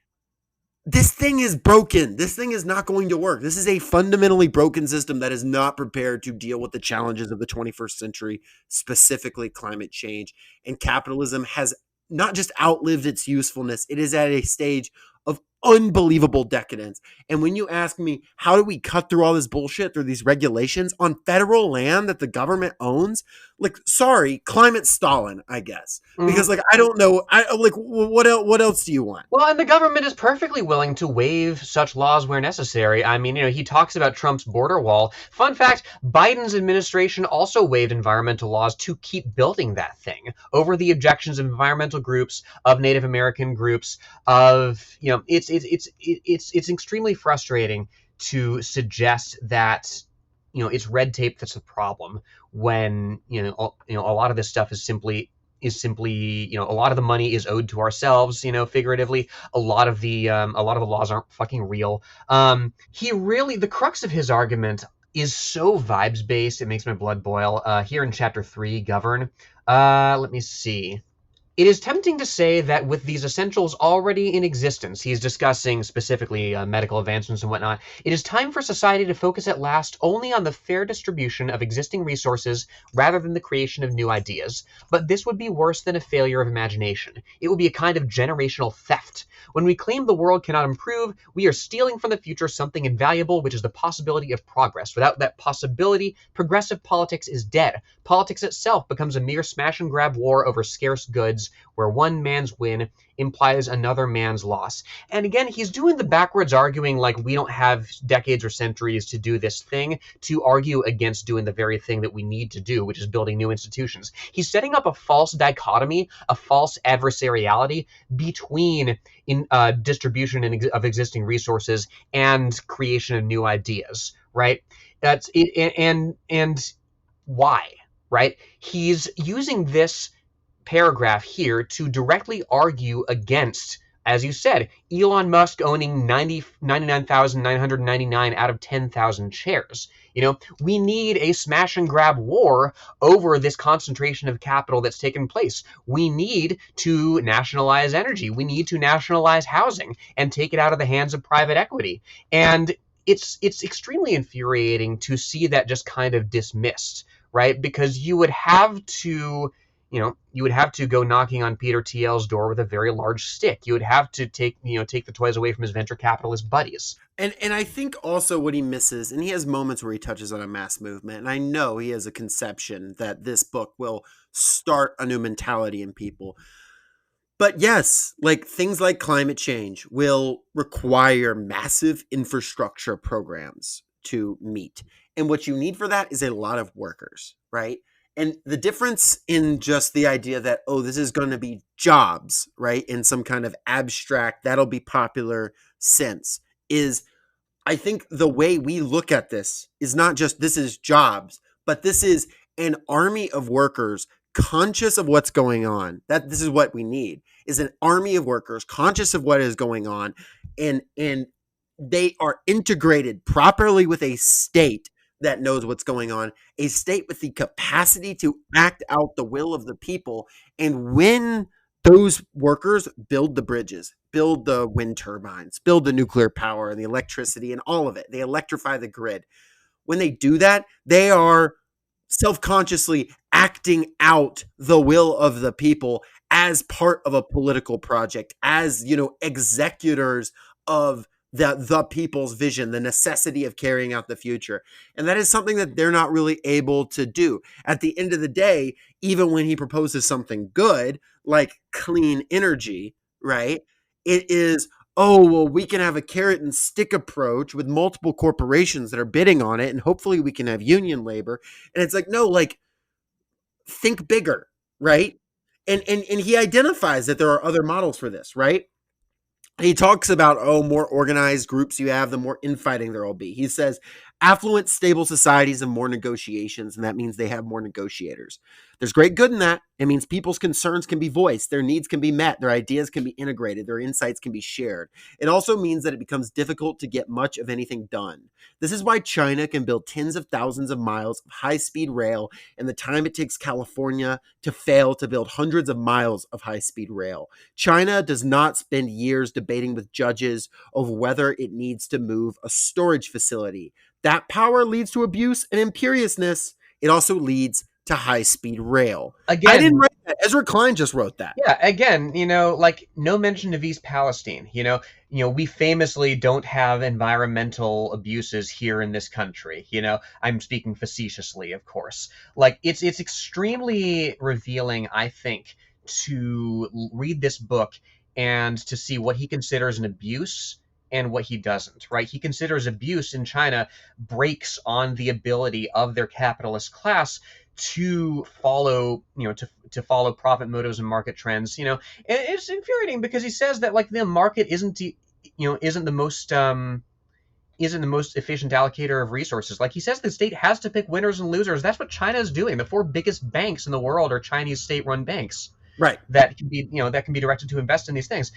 this thing is broken. This thing is not going to work. This is a fundamentally broken system that is not prepared to deal with the challenges of the 21st century, specifically climate change. And capitalism has not just outlived its usefulness, it is at a stage of unbelievable decadence. And when you ask me, how do we cut through all this bullshit through these regulations on federal land that the government owns? Like, sorry, climate Stalin, I guess. Because like, I don't know. I like, what else do you want? Well, and the government is perfectly willing to waive such laws where necessary. I mean, he talks about Trump's border wall. Fun fact, Biden's administration also waived environmental laws to keep building that thing over the objections of environmental groups, of Native American groups, of, it's extremely frustrating to suggest that, it's red tape that's the problem when, a lot of this stuff is simply, a lot of the money is owed to ourselves, figuratively. A lot of the laws aren't fucking real. The crux of his argument is so vibes based, it makes my blood boil. Here in chapter 3, govern. Let me see. It is tempting to say that with these essentials already in existence, he's discussing specifically medical advancements and whatnot, it is time for society to focus at last only on the fair distribution of existing resources rather than the creation of new ideas. But this would be worse than a failure of imagination. It would be a kind of generational theft. When we claim the world cannot improve, we are stealing from the future something invaluable, which is the possibility of progress. Without that possibility, progressive politics is dead. Politics itself becomes a mere smash and grab war over scarce goods, where one man's win implies another man's loss. And again, he's doing the backwards arguing like we don't have decades or centuries to do this thing, to argue against doing the very thing that we need to do, which is building new institutions. He's setting up a false dichotomy, a false adversariality between distribution of existing resources and creation of new ideas, right? That's it, and why, right? He's using this paragraph here to directly argue against, as you said, Elon Musk owning 99,999 out of 10,000 shares. We need a smash and grab war over this concentration of capital that's taken place. We need to nationalize energy. We need to nationalize housing and take it out of the hands of private equity. And it's extremely infuriating to see that just kind of dismissed, right? Because you would have to go knocking on Peter TL's door with a very large stick. You would have to take the toys away from his venture capitalist buddies. And I think also what he misses, and he has moments where he touches on a mass movement, and I know he has a conception that this book will start a new mentality in people. But yes, like things like climate change will require massive infrastructure programs to meet. And what you need for that is a lot of workers, right? And the difference in just the idea that, oh, this is going to be jobs, right, in some kind of abstract, that'll be popular sense, is I think the way we look at this is not just this is jobs, but this is an army of workers conscious of what's going on. That this is what we need, is an army of workers conscious of what is going on, and they are integrated properly with a state that knows what's going on, a state with the capacity to act out the will of the people. And when those workers build the bridges, build the wind turbines, build the nuclear power and the electricity and all of it, they electrify the grid. When they do that, they are self-consciously acting out the will of the people as part of a political project, as, executors of the people's vision, the necessity of carrying out the future. And that is something that they're not really able to do. At the end of the day, even when he proposes something good, like clean energy, right? It is, oh, well, we can have a carrot and stick approach with multiple corporations that are bidding on it, and hopefully we can have union labor. And it's like, no, like, think bigger, right? And he identifies that there are other models for this, right? He talks about, more organized groups you have, the more infighting there will be. He says, affluent, stable societies have more negotiations, and that means they have more negotiators. There's great good in that. It means people's concerns can be voiced, their needs can be met, their ideas can be integrated, their insights can be shared. It also means that it becomes difficult to get much of anything done. This is why China can build tens of thousands of miles of high-speed rail in the time it takes California to fail to build hundreds of miles of high-speed rail. China does not spend years debating with judges over whether it needs to move a storage facility. That power leads to abuse and imperiousness. It also leads to high-speed rail. Again, I didn't write Ezra Klein just wrote that. Yeah, again, like no mention of East Palestine. We famously don't have environmental abuses here in this country. I'm speaking facetiously, of course. Like it's extremely revealing, I think, to read this book and to see what he considers an abuse and what he doesn't, right? He considers abuse in China breaks on the ability of their capitalist class to follow, to follow profit motives and market trends. And it's infuriating because he says that like the market isn't the most efficient allocator of resources. Like he says the state has to pick winners and losers. That's what China is doing. The four biggest banks in the world are Chinese state-run banks. Right. That can be directed to invest in these things.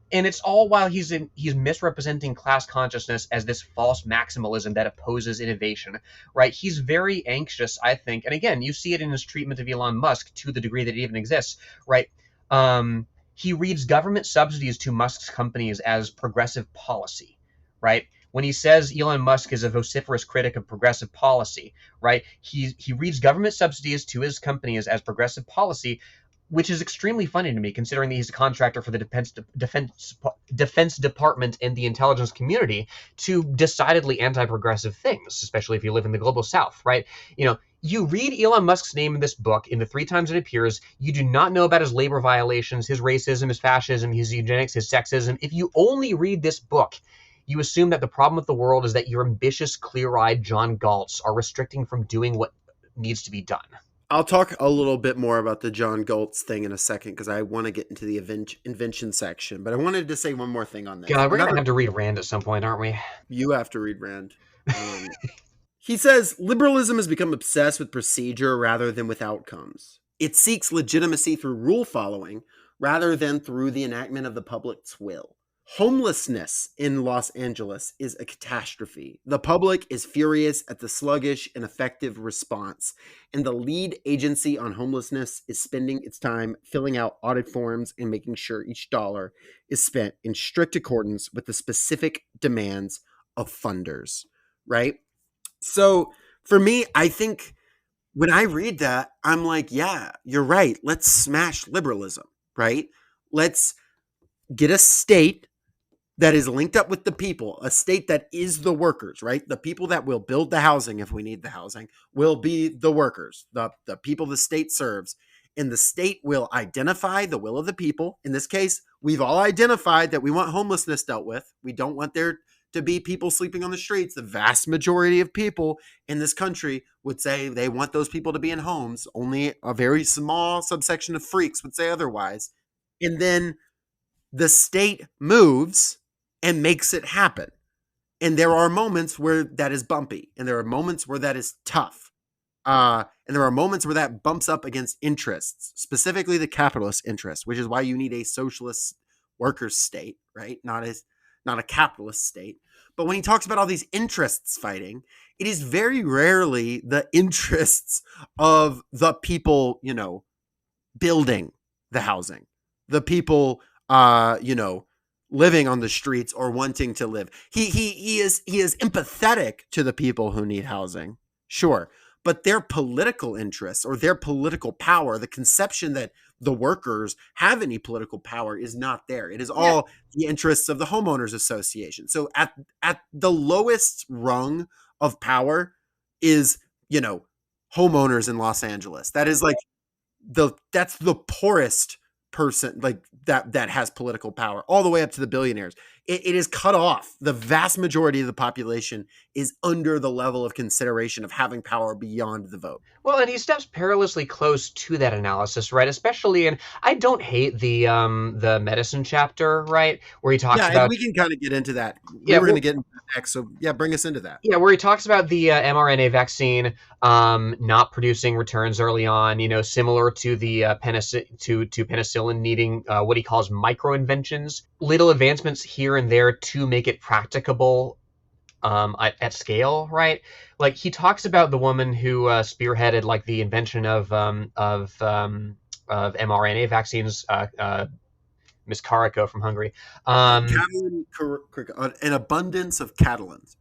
And it's all while he's misrepresenting class consciousness as this false maximalism that opposes innovation, right? He's very anxious, I think, and again, you see it in his treatment of Elon Musk to the degree that it even exists, right? He reads government subsidies to Musk's companies as progressive policy, right? When he says Elon Musk is a vociferous critic of progressive policy, right? He reads government subsidies to his companies as progressive policy, which is extremely funny to me, considering that he's a contractor for the Defense Department and the intelligence community to decidedly anti-progressive things, especially if you live in the global south, right? You read Elon Musk's name in this book, in the 3 times it appears, you do not know about his labor violations, his racism, his fascism, his eugenics, his sexism. If you only read this book, you assume that the problem with the world is that your ambitious, clear-eyed John Galt's are restricting from doing what needs to be done. I'll talk a little bit more about the John Galt's thing in a second because I want to get into the invention section. But I wanted to say one more thing on this. God, we're going to have to read Rand at some point, aren't we? You have to read Rand. He says, liberalism has become obsessed with procedure rather than with outcomes. It seeks legitimacy through rule following rather than through the enactment of the public's will. Homelessness in Los Angeles is a catastrophe. The public is furious at the sluggish and effective response, and the lead agency on homelessness is spending its time filling out audit forms and making sure each dollar is spent in strict accordance with the specific demands of funders, right? So for me, I think when I read that, I'm like, yeah, you're right. Let's smash liberalism, right? Let's get a state that is linked up with the people, a state that is the workers, right? The people that will build the housing, if we need the housing, will be the workers, the people the state serves. And the state will identify the will of the people. In this case, we've all identified that we want homelessness dealt with. We don't want there to be people sleeping on the streets. The vast majority of people in this country would say they want those people to be in homes. Only a very small subsection of freaks would say otherwise. And then the state moves and makes it happen. And there are moments where that is bumpy, and there are moments where that is tough. And there are moments where that bumps up against interests, specifically the capitalist interest, which is why you need a socialist workers state, right? Not a capitalist state. But when he talks about all these interests fighting, it is very rarely the interests of the people, building the housing, the people, living on the streets or wanting to live. He is empathetic to the people who need housing, sure, but their political interests or their political power, the conception that the workers have any political power is not there. It is all the interests of the homeowners association. So at the lowest rung of power is, homeowners in Los Angeles. That is like that's the poorest person like that has political power, all the way up to the billionaires. It is cut off. The vast majority of the population is under the level of consideration of having power beyond the vote. Well, and he steps perilously close to that analysis, right? Especially, and I don't hate the medicine chapter, right, where he talks about. And we can kind of get into that. We're going to get into that next, so bring us into that. Yeah, where he talks about the mRNA vaccine not producing returns early on, similar to the penicillin needing what he calls micro inventions, little advancements here and there to make it practicable at scale, right? Like he talks about the woman who spearheaded like the invention of mRNA vaccines, Miss Kariko from Hungary. An abundance of Catalans.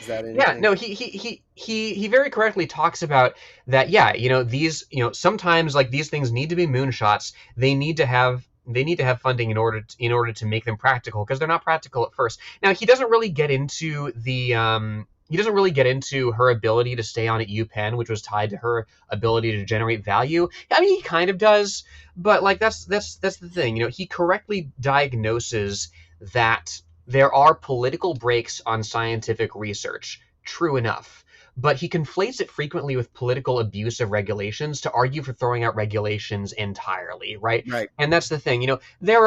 Is that Yeah, anything? no, he very correctly talks about that. Yeah, these, sometimes like these things need to be moonshots. They need to have funding in order to make them practical, because they're not practical at first. Now, he doesn't really get into her ability to stay on at UPenn, which was tied to her ability to generate value. I mean, he kind of does, but like that's the thing. He correctly diagnoses that there are political breaks on scientific research. True enough. But he conflates it frequently with political abuse of regulations to argue for throwing out regulations entirely, right? Right. And that's the thing. There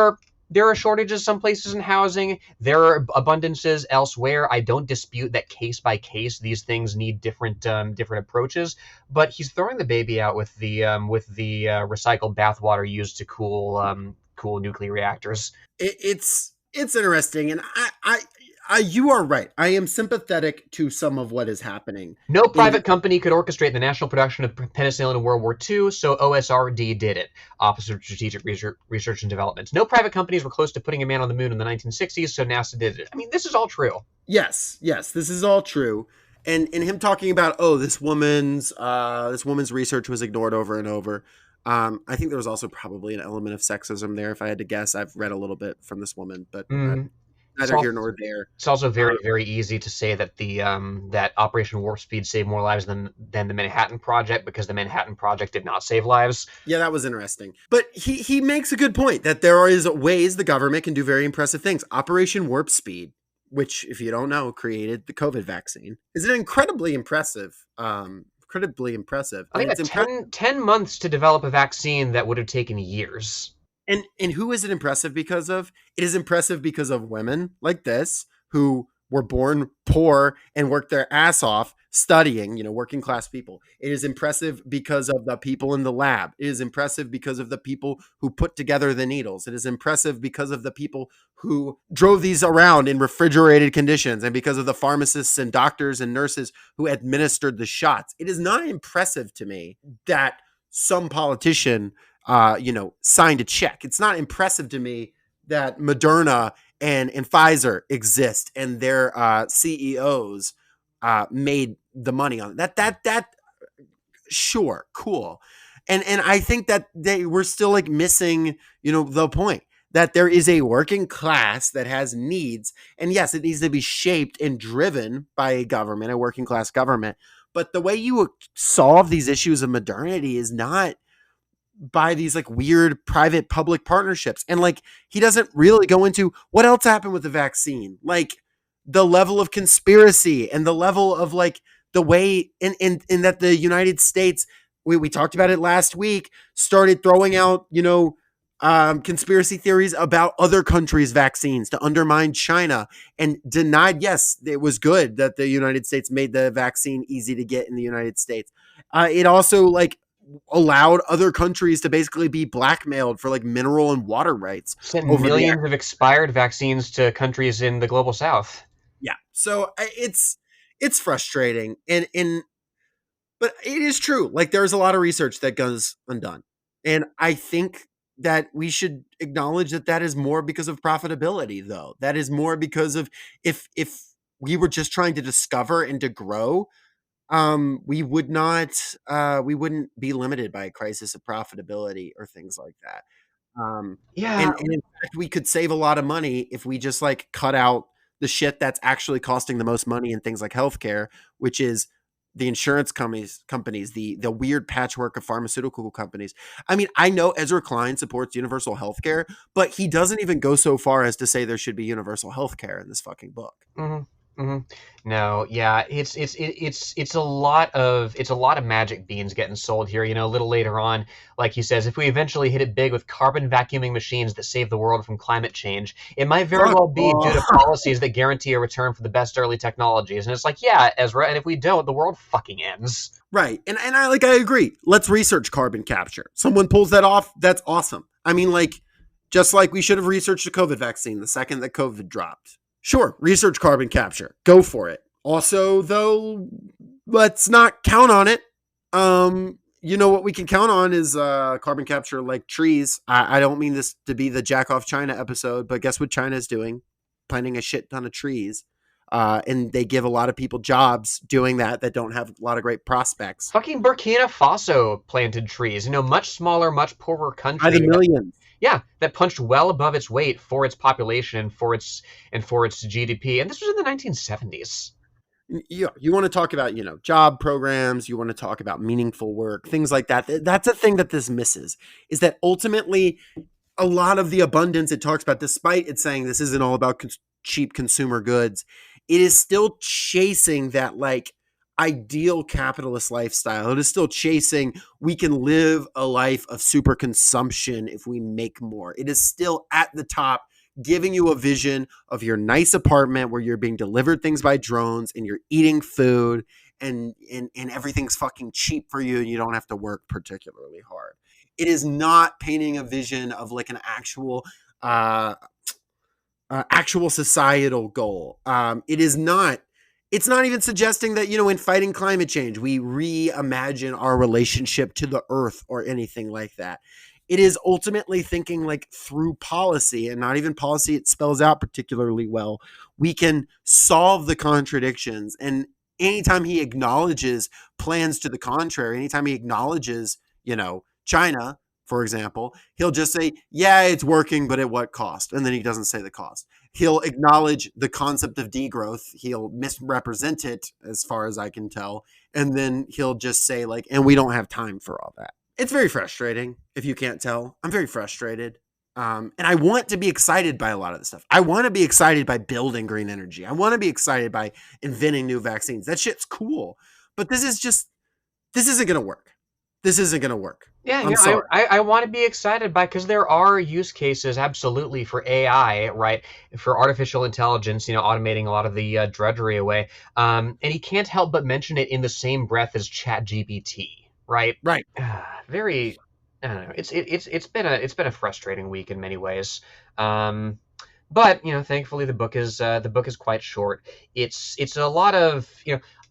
are shortages some places in housing. There are abundances elsewhere. I don't dispute that case by case these things need different approaches. But he's throwing the baby out with the recycled bathwater used to cool nuclear reactors. It's interesting, and you are right. I am sympathetic to some of what is happening No in the. private company could orchestrate the national production of penicillin in World War II, so OSRD did it. Office of Strategic Research and Development. No private companies were close to putting a man on the moon in the 1960s, so NASA did it. I mean, this is all true. Yes, yes, this is all true. And him talking about, oh, this woman's research was ignored over and over. I think there was also probably an element of sexism there, if I had to guess. I've read a little bit from this woman, but Mm. It's, neither al- here nor there. it's also Uh, very, very easy to say that that Operation Warp Speed saved more lives than the Manhattan Project, because the Manhattan Project did not save lives. Yeah, that was interesting. But he makes a good point that there is ways the government can do very impressive things. Operation Warp Speed, which, if you don't know, created the COVID vaccine, is an incredibly impressive, I and think it's that impressive. 10 months to develop a vaccine that would have taken years. And who is it impressive because of? It is impressive because of women like this who were born poor and worked their ass off studying, working class people. It is impressive because of the people in the lab. It is impressive because of the people who put together the needles. It is impressive because of the people who drove these around in refrigerated conditions, and because of the pharmacists and doctors and nurses who administered the shots. It is not impressive to me that some politician signed a check. It's not impressive to me that Moderna and Pfizer exist and their CEOs made the money on it. That sure, cool. And I think that they were still like missing, the point that there is a working class that has needs, and yes, it needs to be shaped and driven by a government, a working class government. But the way you solve these issues of modernity is not by these like weird private public partnerships. And like he doesn't really go into what else happened with the vaccine. Like the level of conspiracy and the level of like the way in that the United States, we talked about it last week, started throwing out, conspiracy theories about other countries' vaccines to undermine China, and denied, yes, it was good that the United States made the vaccine easy to get in the United States. It also like allowed other countries to basically be blackmailed for like mineral and water rights Sent over the. millions of expired vaccines to countries in the global south. Yeah, so it's frustrating, and but it is true, like there's a lot of research that goes undone, and I think that we should acknowledge that that is more because of profitability, though. That is more because of, if we were just trying to discover and to grow, we wouldn't be limited by a crisis of profitability or things like that. Um, Yeah, and in fact, we could save a lot of money if we just like cut out the shit that's actually costing the most money in things like healthcare, which is the insurance companies, the weird patchwork of pharmaceutical companies. I mean, I know Ezra Klein supports universal healthcare, but he doesn't even go so far as to say there should be universal healthcare in this fucking book. hmm hmm No, yeah, it's a lot of magic beans getting sold here. A little later on, like he says, if we eventually hit it big with carbon vacuuming machines that save the world from climate change, it might very Fuck well be due to off. policies that guarantee a return for the best early technologies. And it's like, yeah, Ezra, and if we don't, the world fucking ends. Right. And I agree. Let's research carbon capture. Someone pulls that off, that's awesome. I mean, like, just like we should have researched the COVID vaccine the second that COVID dropped. Sure, research carbon capture. Go for it. Also, though, let's not count on it. What we can count on is carbon capture like trees. I don't mean this to be the Jack Off China episode, but guess what China is doing? Planting a shit ton of trees. And they give a lot of people jobs doing that don't have a lot of great prospects. Fucking Burkina Faso planted trees, much smaller, much poorer By the country. millions. That punched well above its weight for its population and for its GDP. And this was in the 1970s. You want to talk about, job programs, you want to talk about meaningful work, things like that. That's a thing that this misses, is that ultimately a lot of the abundance it talks about, despite it saying this isn't all about cheap consumer goods, it is still chasing that like ideal capitalist lifestyle. It is still chasing, we can live a life of super consumption if we make more. It is still at the top, giving you a vision of your nice apartment where you're being delivered things by drones and you're eating food and everything's fucking cheap for you and you don't have to work particularly hard. It is not painting a vision of like an actual societal goal. It's not even suggesting that, in fighting climate change, we reimagine our relationship to the earth or anything like that. It is ultimately thinking like through policy, and not even policy it spells out particularly well. We can solve the contradictions. And anytime he acknowledges plans to the contrary, anytime he acknowledges, China, for example, he'll just say, yeah, it's working, but at what cost? And then he doesn't say the cost. He'll acknowledge the concept of degrowth. He'll misrepresent it as far as I can tell. And then he'll just say like, and we don't have time for all that. It's very frustrating, if you can't tell. I'm very frustrated. And I want to be excited by a lot of this stuff. I want to be excited by building green energy. I want to be excited by inventing new vaccines. That shit's cool. But this isn't going to work. This isn't going to work. Yeah, I'm sorry. I want to be excited by, because there are use cases absolutely for AI, right? For artificial intelligence, automating a lot of the drudgery away. And he can't help but mention it in the same breath as ChatGPT, right? Right. Very, I don't know. It's been a frustrating week in many ways. But thankfully the book is quite short. It's a lot of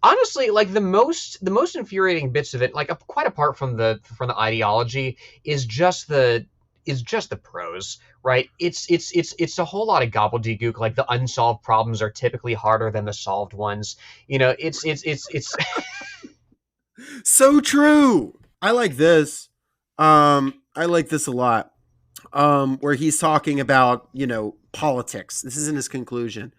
honestly, like the most infuriating bits of it, like quite apart from the ideology, is just the prose, right? It's a whole lot of gobbledygook. Like the unsolved problems are typically harder than the solved ones. It's so true. I like this. I like this a lot. Where he's talking about, politics. This isn't his conclusion.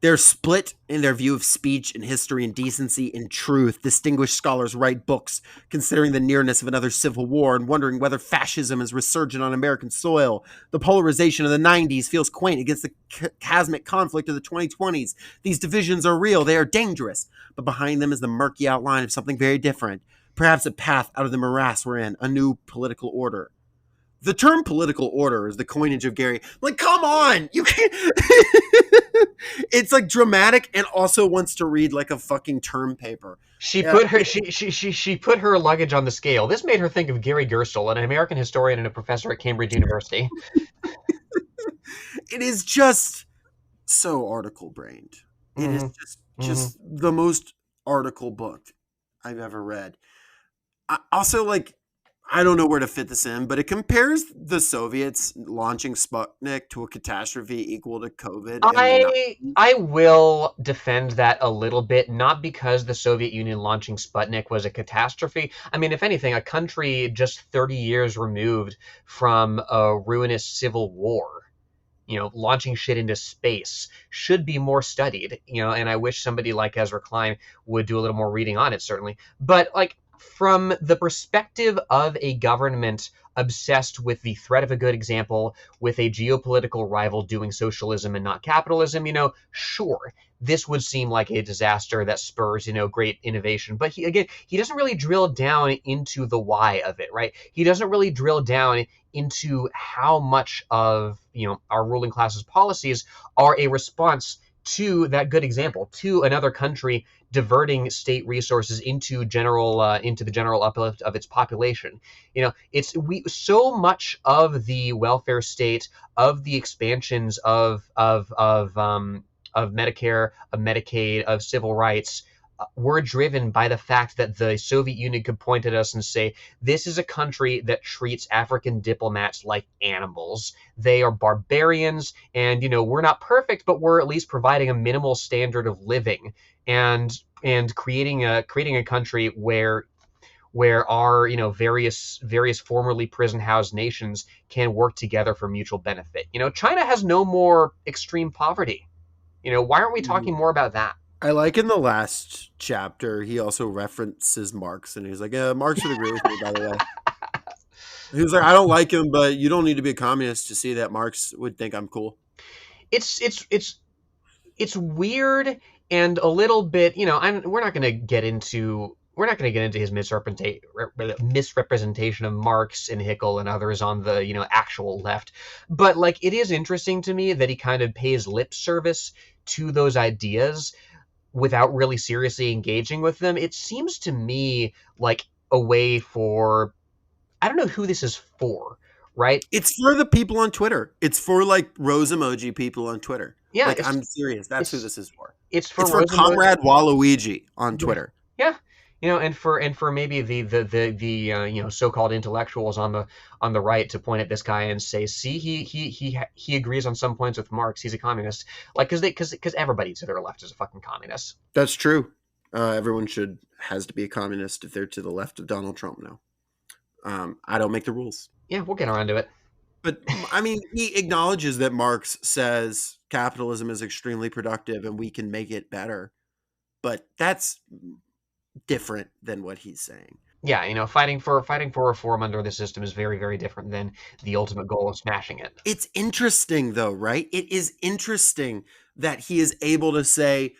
They're split in their view of speech and history and decency and truth. Distinguished scholars write books considering the nearness of another civil war and wondering whether fascism is resurgent on American soil. The polarization of the 90s feels quaint against the chasmic conflict of the 2020s. These divisions are real. They are dangerous. But behind them is the murky outline of something very different. Perhaps a path out of the morass we're in, a new political order. The term political order is the coinage of Gary. Like, come on! You can't... It's like dramatic and also wants to read like a fucking term paper. She put her luggage on the scale. This made her think of Gary Gerstle, an American historian and a professor at Cambridge University. It is just so article-brained. It is just the most article book I've ever read. Also, like, I don't know where to fit this in, but it compares the Soviets launching Sputnik to a catastrophe equal to COVID. I will defend that a little bit, not because the Soviet Union launching Sputnik was a catastrophe. I mean, if anything, a country just 30 years removed from a ruinous civil war, launching shit into space should be more studied, and I wish somebody like Ezra Klein would do a little more reading on it, certainly. But, like, from the perspective of a government obsessed with the threat of a good example, with a geopolitical rival doing socialism and not capitalism, sure, this would seem like a disaster that spurs, great innovation. But he doesn't really drill down into the why of it, right? He doesn't really drill down into how much of, our ruling class's policies are a response to that good example, to another country diverting state resources into the general uplift of its population. So much of the welfare state, of the expansions of Medicare, of Medicaid, of civil rights, we're driven by the fact that the Soviet Union could point at us and say, this is a country that treats African diplomats like animals. They are barbarians, and we're not perfect, but we're at least providing a minimal standard of living, and creating a country where our various formerly prison housed nations can work together for mutual benefit. China has no more extreme poverty. Why aren't we talking more about that? I like in the last chapter, he also references Marx, and he's like, Marx would agree with me, by the way. He was like, I don't like him, but you don't need to be a communist to see that Marx would think I'm cool. It's weird and a little bit, we're not going to get into his misrepresentation of Marx and Hickel and others on the actual left, but like it is interesting to me that he kind of pays lip service to those ideas without really seriously engaging with them. It seems to me like a way for, I don't know who this is for, right? It's for the people on Twitter. It's for like rose emoji people on Twitter. Yeah, like I'm serious. That's who this is for. It's for Comrade Waluigi on Twitter. Yeah. And for maybe the so-called intellectuals on the right to point at this guy and say, see, he agrees on some points with Marx. He's a communist, like because everybody to their left is a fucking communist. That's true. Everyone has to be a communist if they're to the left of Donald Trump now. I don't make the rules. Yeah, we'll get around to it. But I mean, he acknowledges that Marx says capitalism is extremely productive and we can make it better. But that's different than what he's saying. Yeah, fighting for reform under the system is very, very different than the ultimate goal of smashing it. It's interesting, though, right? It is interesting that he is able to say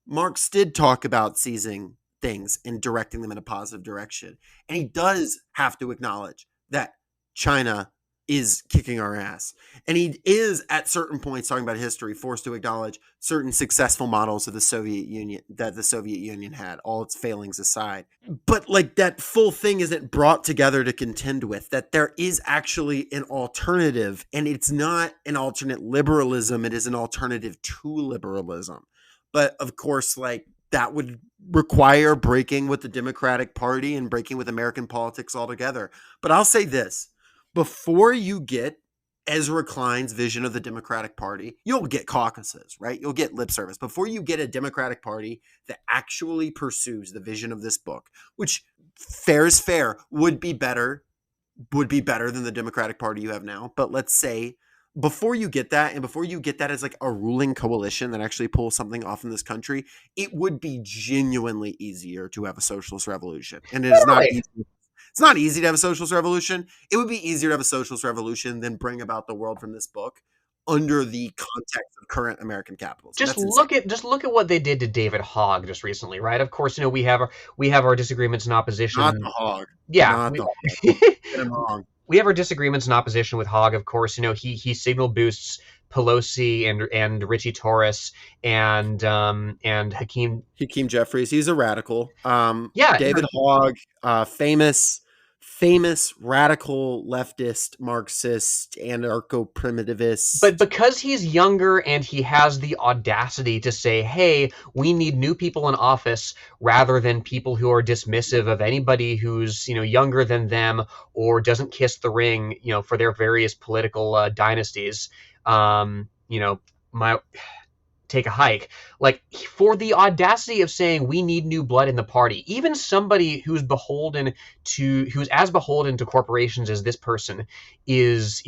Marx did talk about seizing things and directing them in a positive direction. And he does have to acknowledge that China is kicking our ass. And he is, at certain points, talking about history, forced to acknowledge certain successful models of the Soviet Union that the Soviet Union had, all its failings aside. But like that full thing isn't brought together to contend with, that there is actually an alternative, and it's not an alternate liberalism, it is an alternative to liberalism. But of course, like that would require breaking with the Democratic Party and breaking with American politics altogether. But I'll say this. Before you get Ezra Klein's vision of the Democratic Party, you'll get caucuses, right? You'll get lip service. Before you get a Democratic Party that actually pursues the vision of this book, which fair is fair, would be better than the Democratic Party you have now. But let's say before you get that, and before you get that as like a ruling coalition that actually pulls something off in this country, it would be genuinely easier to have a socialist revolution. And it is not easy. It's not easy to have a socialist revolution. It would be easier to have a socialist revolution than bring about the world from this book under the context of current American capitalism. Just look at what they did to David Hogg just recently, right? Of course, we have our disagreements and opposition. Not the Hogg. Yeah, not the Hogg. Get him wrong. We have our disagreements and opposition with Hogg, of course. He signal boosts Pelosi and Richie Torres and Hakeem Jeffries. He's a radical. David Hogg, famous radical leftist, Marxist, anarcho-primitivist. But because he's younger and he has the audacity to say, hey, we need new people in office rather than people who are dismissive of anybody who's, younger than them or doesn't kiss the ring, for their various political dynasties, take a hike. Like, for the audacity of saying we need new blood in the party, even somebody who's as beholden to corporations as this person is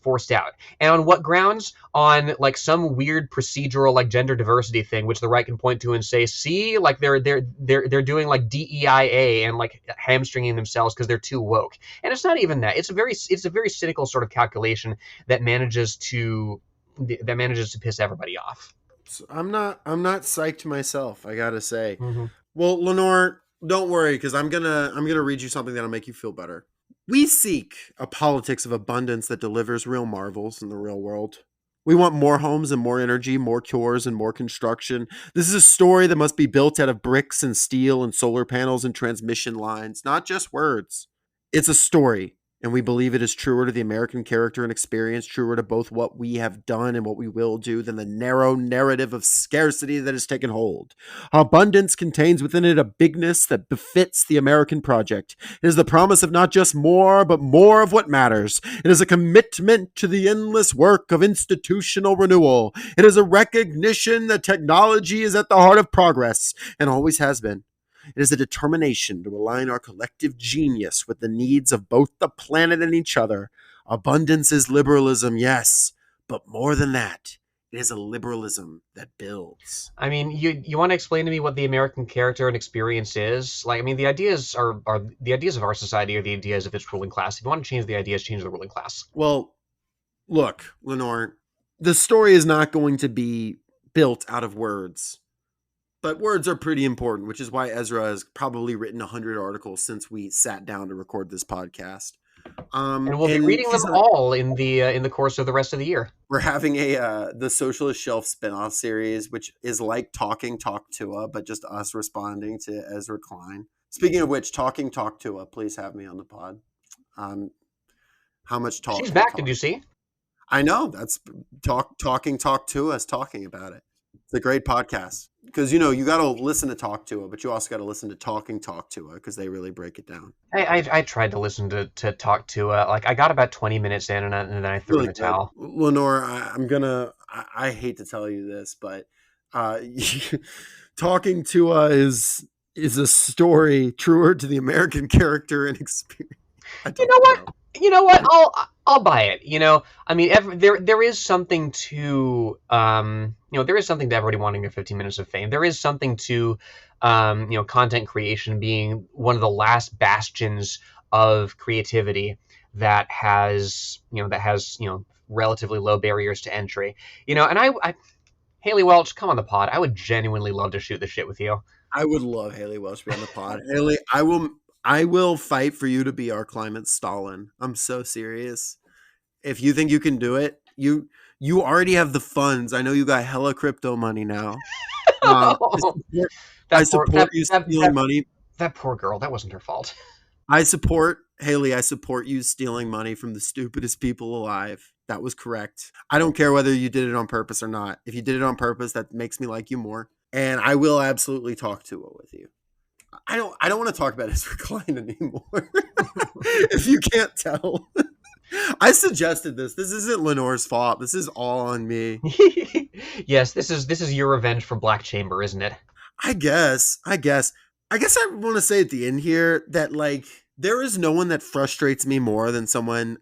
forced out. And on what grounds? On like some weird procedural like gender diversity thing, which the right can point to and say, see, like they're doing like DEIA and like hamstringing themselves because they're too woke. And it's not even that. It's a very cynical sort of calculation that manages to piss everybody off. So I'm not psyched myself, I gotta say. Mm-hmm. Well, Lenore, don't worry, because I'm gonna read you something that'll make you feel better. We seek a politics of abundance that delivers real marvels in the real world. We want more homes and more energy, more cures and more construction. This is a story that must be built out of bricks and steel and solar panels and transmission lines, not just words. It's a story, And we believe it is truer to the American character and experience, truer to both what we have done and what we will do than the narrow narrative of scarcity that has taken hold. Abundance contains within it a bigness that befits the American project. It is the promise of not just more, but more of what matters. It is a commitment to the endless work of institutional renewal. It is a recognition that technology is at the heart of progress and always has been. It is a determination to align our collective genius with the needs of both the planet and each other. Abundance is liberalism, yes, but more than that, it is a liberalism that builds. I mean, you want to explain to me what the American character and experience is? Like, I mean, the ideas are the ideas of our society are the ideas of its ruling class. If you want to change the ideas, change the ruling class. Well, look, Lenore, the story is not going to be built out of words. But words are pretty important, which is why Ezra has probably written 100 articles since we sat down to record this podcast. And we'll be reading them all in the course of the rest of the year. We're having the Socialist Shelf spinoff series, which is like Talking Talk Tua, but just us responding to Ezra Klein. Speaking of which, Talking Talk Tua, please have me on the pod. How much talk? She's back. Did you see? I know. That's Talking Talk Tua is talking about it. It's a great podcast because, you know, you got to listen to Talk to Her, but you also got to listen to Talking Talk to Her because they really break it down. I tried to listen to Talk to Her. Like, I got about 20 minutes in and then I threw in the towel. Lenore, I hate to tell you this, but Talking to Her is a story truer to the American character and experience. You know what? I'll buy it. You know, I mean, there is something to there is something to everybody wanting their 15 minutes of fame. There is something to content creation being one of the last bastions of creativity that has relatively low barriers to entry. You know, and I Haley Welch, come on the pod. I would genuinely love to shoot the shit with you. I would love Haley Welch to be on the pod. Haley, I will fight for you to be our climate Stalin. I'm so serious. If you think you can do it, you already have the funds. I know you got hella crypto money now. I support you stealing money. That poor girl. That wasn't her fault. I support you stealing money from the stupidest people alive. That was correct. I don't care whether you did it on purpose or not. If you did it on purpose, that makes me like you more. And I will absolutely talk to it with you. I don't want to talk about Ezra Klein anymore. If you can't tell. I suggested this. This isn't Lenore's fault. This is all on me. Yes, this is your revenge for Black Chamber, isn't it? I guess I want to say at the end here that, like, there is no one that frustrates me more than someone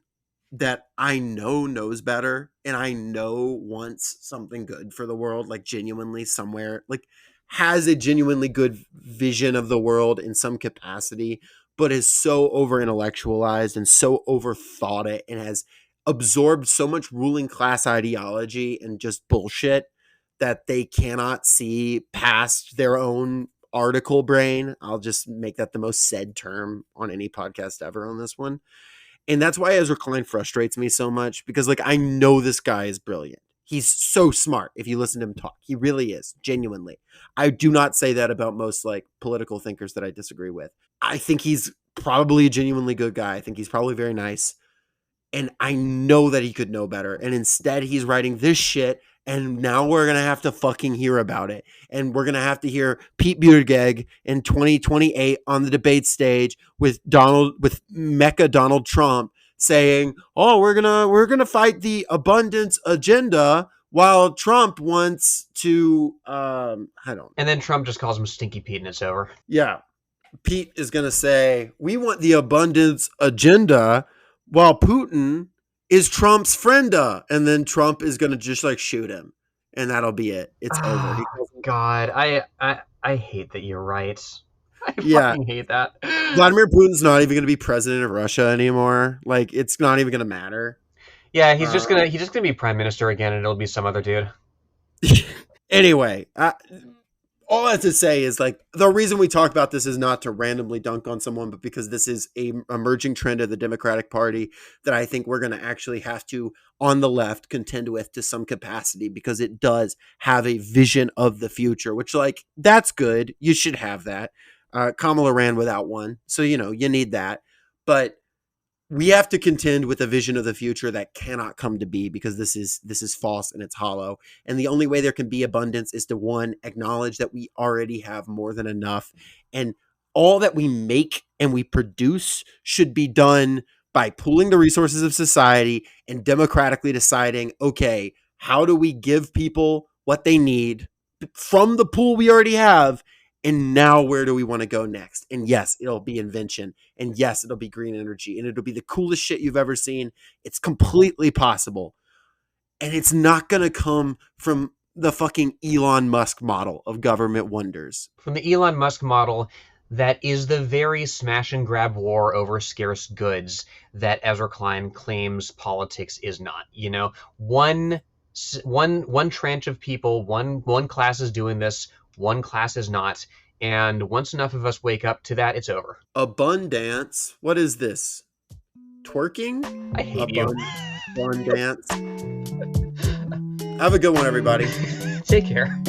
that I know knows better and I know wants something good for the world, like genuinely somewhere, like has a genuinely good vision of the world in some capacity, but is so over intellectualized and so overthought it and has absorbed so much ruling class ideology and just bullshit that they cannot see past their own article brain. I'll just make that the most said term on any podcast ever on this one. And that's why Ezra Klein frustrates me so much, because, like, I know this guy is brilliant. He's so smart if you listen to him talk. He really is, genuinely. I do not say that about most, like, political thinkers that I disagree with. I think he's probably a genuinely good guy. I think he's probably very nice. And I know that he could know better. And instead, he's writing this shit. And now we're going to have to fucking hear about it. And we're going to have to hear Pete Buttigieg in 2028 on the debate stage with Mecca Donald Trump saying, "Oh, we're going to fight the abundance agenda," while Trump wants to I don't. And then Trump just calls him Stinky Pete and it's over. Yeah. Pete is going to say, "We want the abundance agenda," while Putin is Trump's frienda, and then Trump is going to just, like, shoot him, and that'll be it. It's over. God, I hate that you're right. I fucking hate that. Vladimir Putin's not even going to be president of Russia anymore. Like, it's not even going to matter. Yeah, he's just gonna be prime minister again, and it'll be some other dude. Anyway, all I have to say is, like, the reason we talk about this is not to randomly dunk on someone, but because this is a emerging trend of the Democratic Party that I think we're going to actually have to, on the left, contend with to some capacity, because it does have a vision of the future, which, like, that's good. You should have that. Kamala ran without one. So, you know, you need that. But we have to contend with a vision of the future that cannot come to be, because this is false and it's hollow. And the only way there can be abundance is to, one, acknowledge that we already have more than enough, and all that we make and we produce should be done by pooling the resources of society and democratically deciding, okay, how do we give people what they need from the pool we already have? And now where do we want to go next? And yes, it'll be invention. And yes, it'll be green energy. And it'll be the coolest shit you've ever seen. It's completely possible. And it's not going to come from the fucking Elon Musk model of government wonders. From the Elon Musk model, that is the very smash and grab war over scarce goods that Ezra Klein claims politics is not. You know, one tranche of people, one class is doing this, one class is not, and once enough of us wake up to that, it's over. Abundance? What is this? Twerking? I hate you. Abundance. Have a good one, everybody. Take care.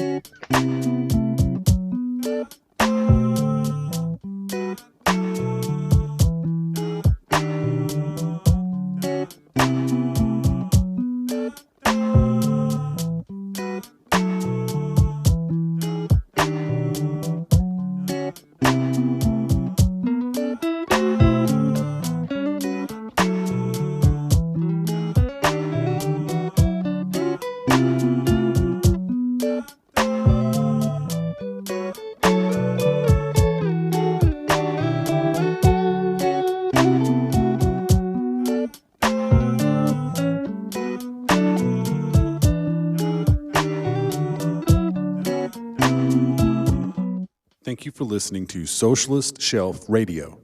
Thank you for listening to Socialist Shelf Radio.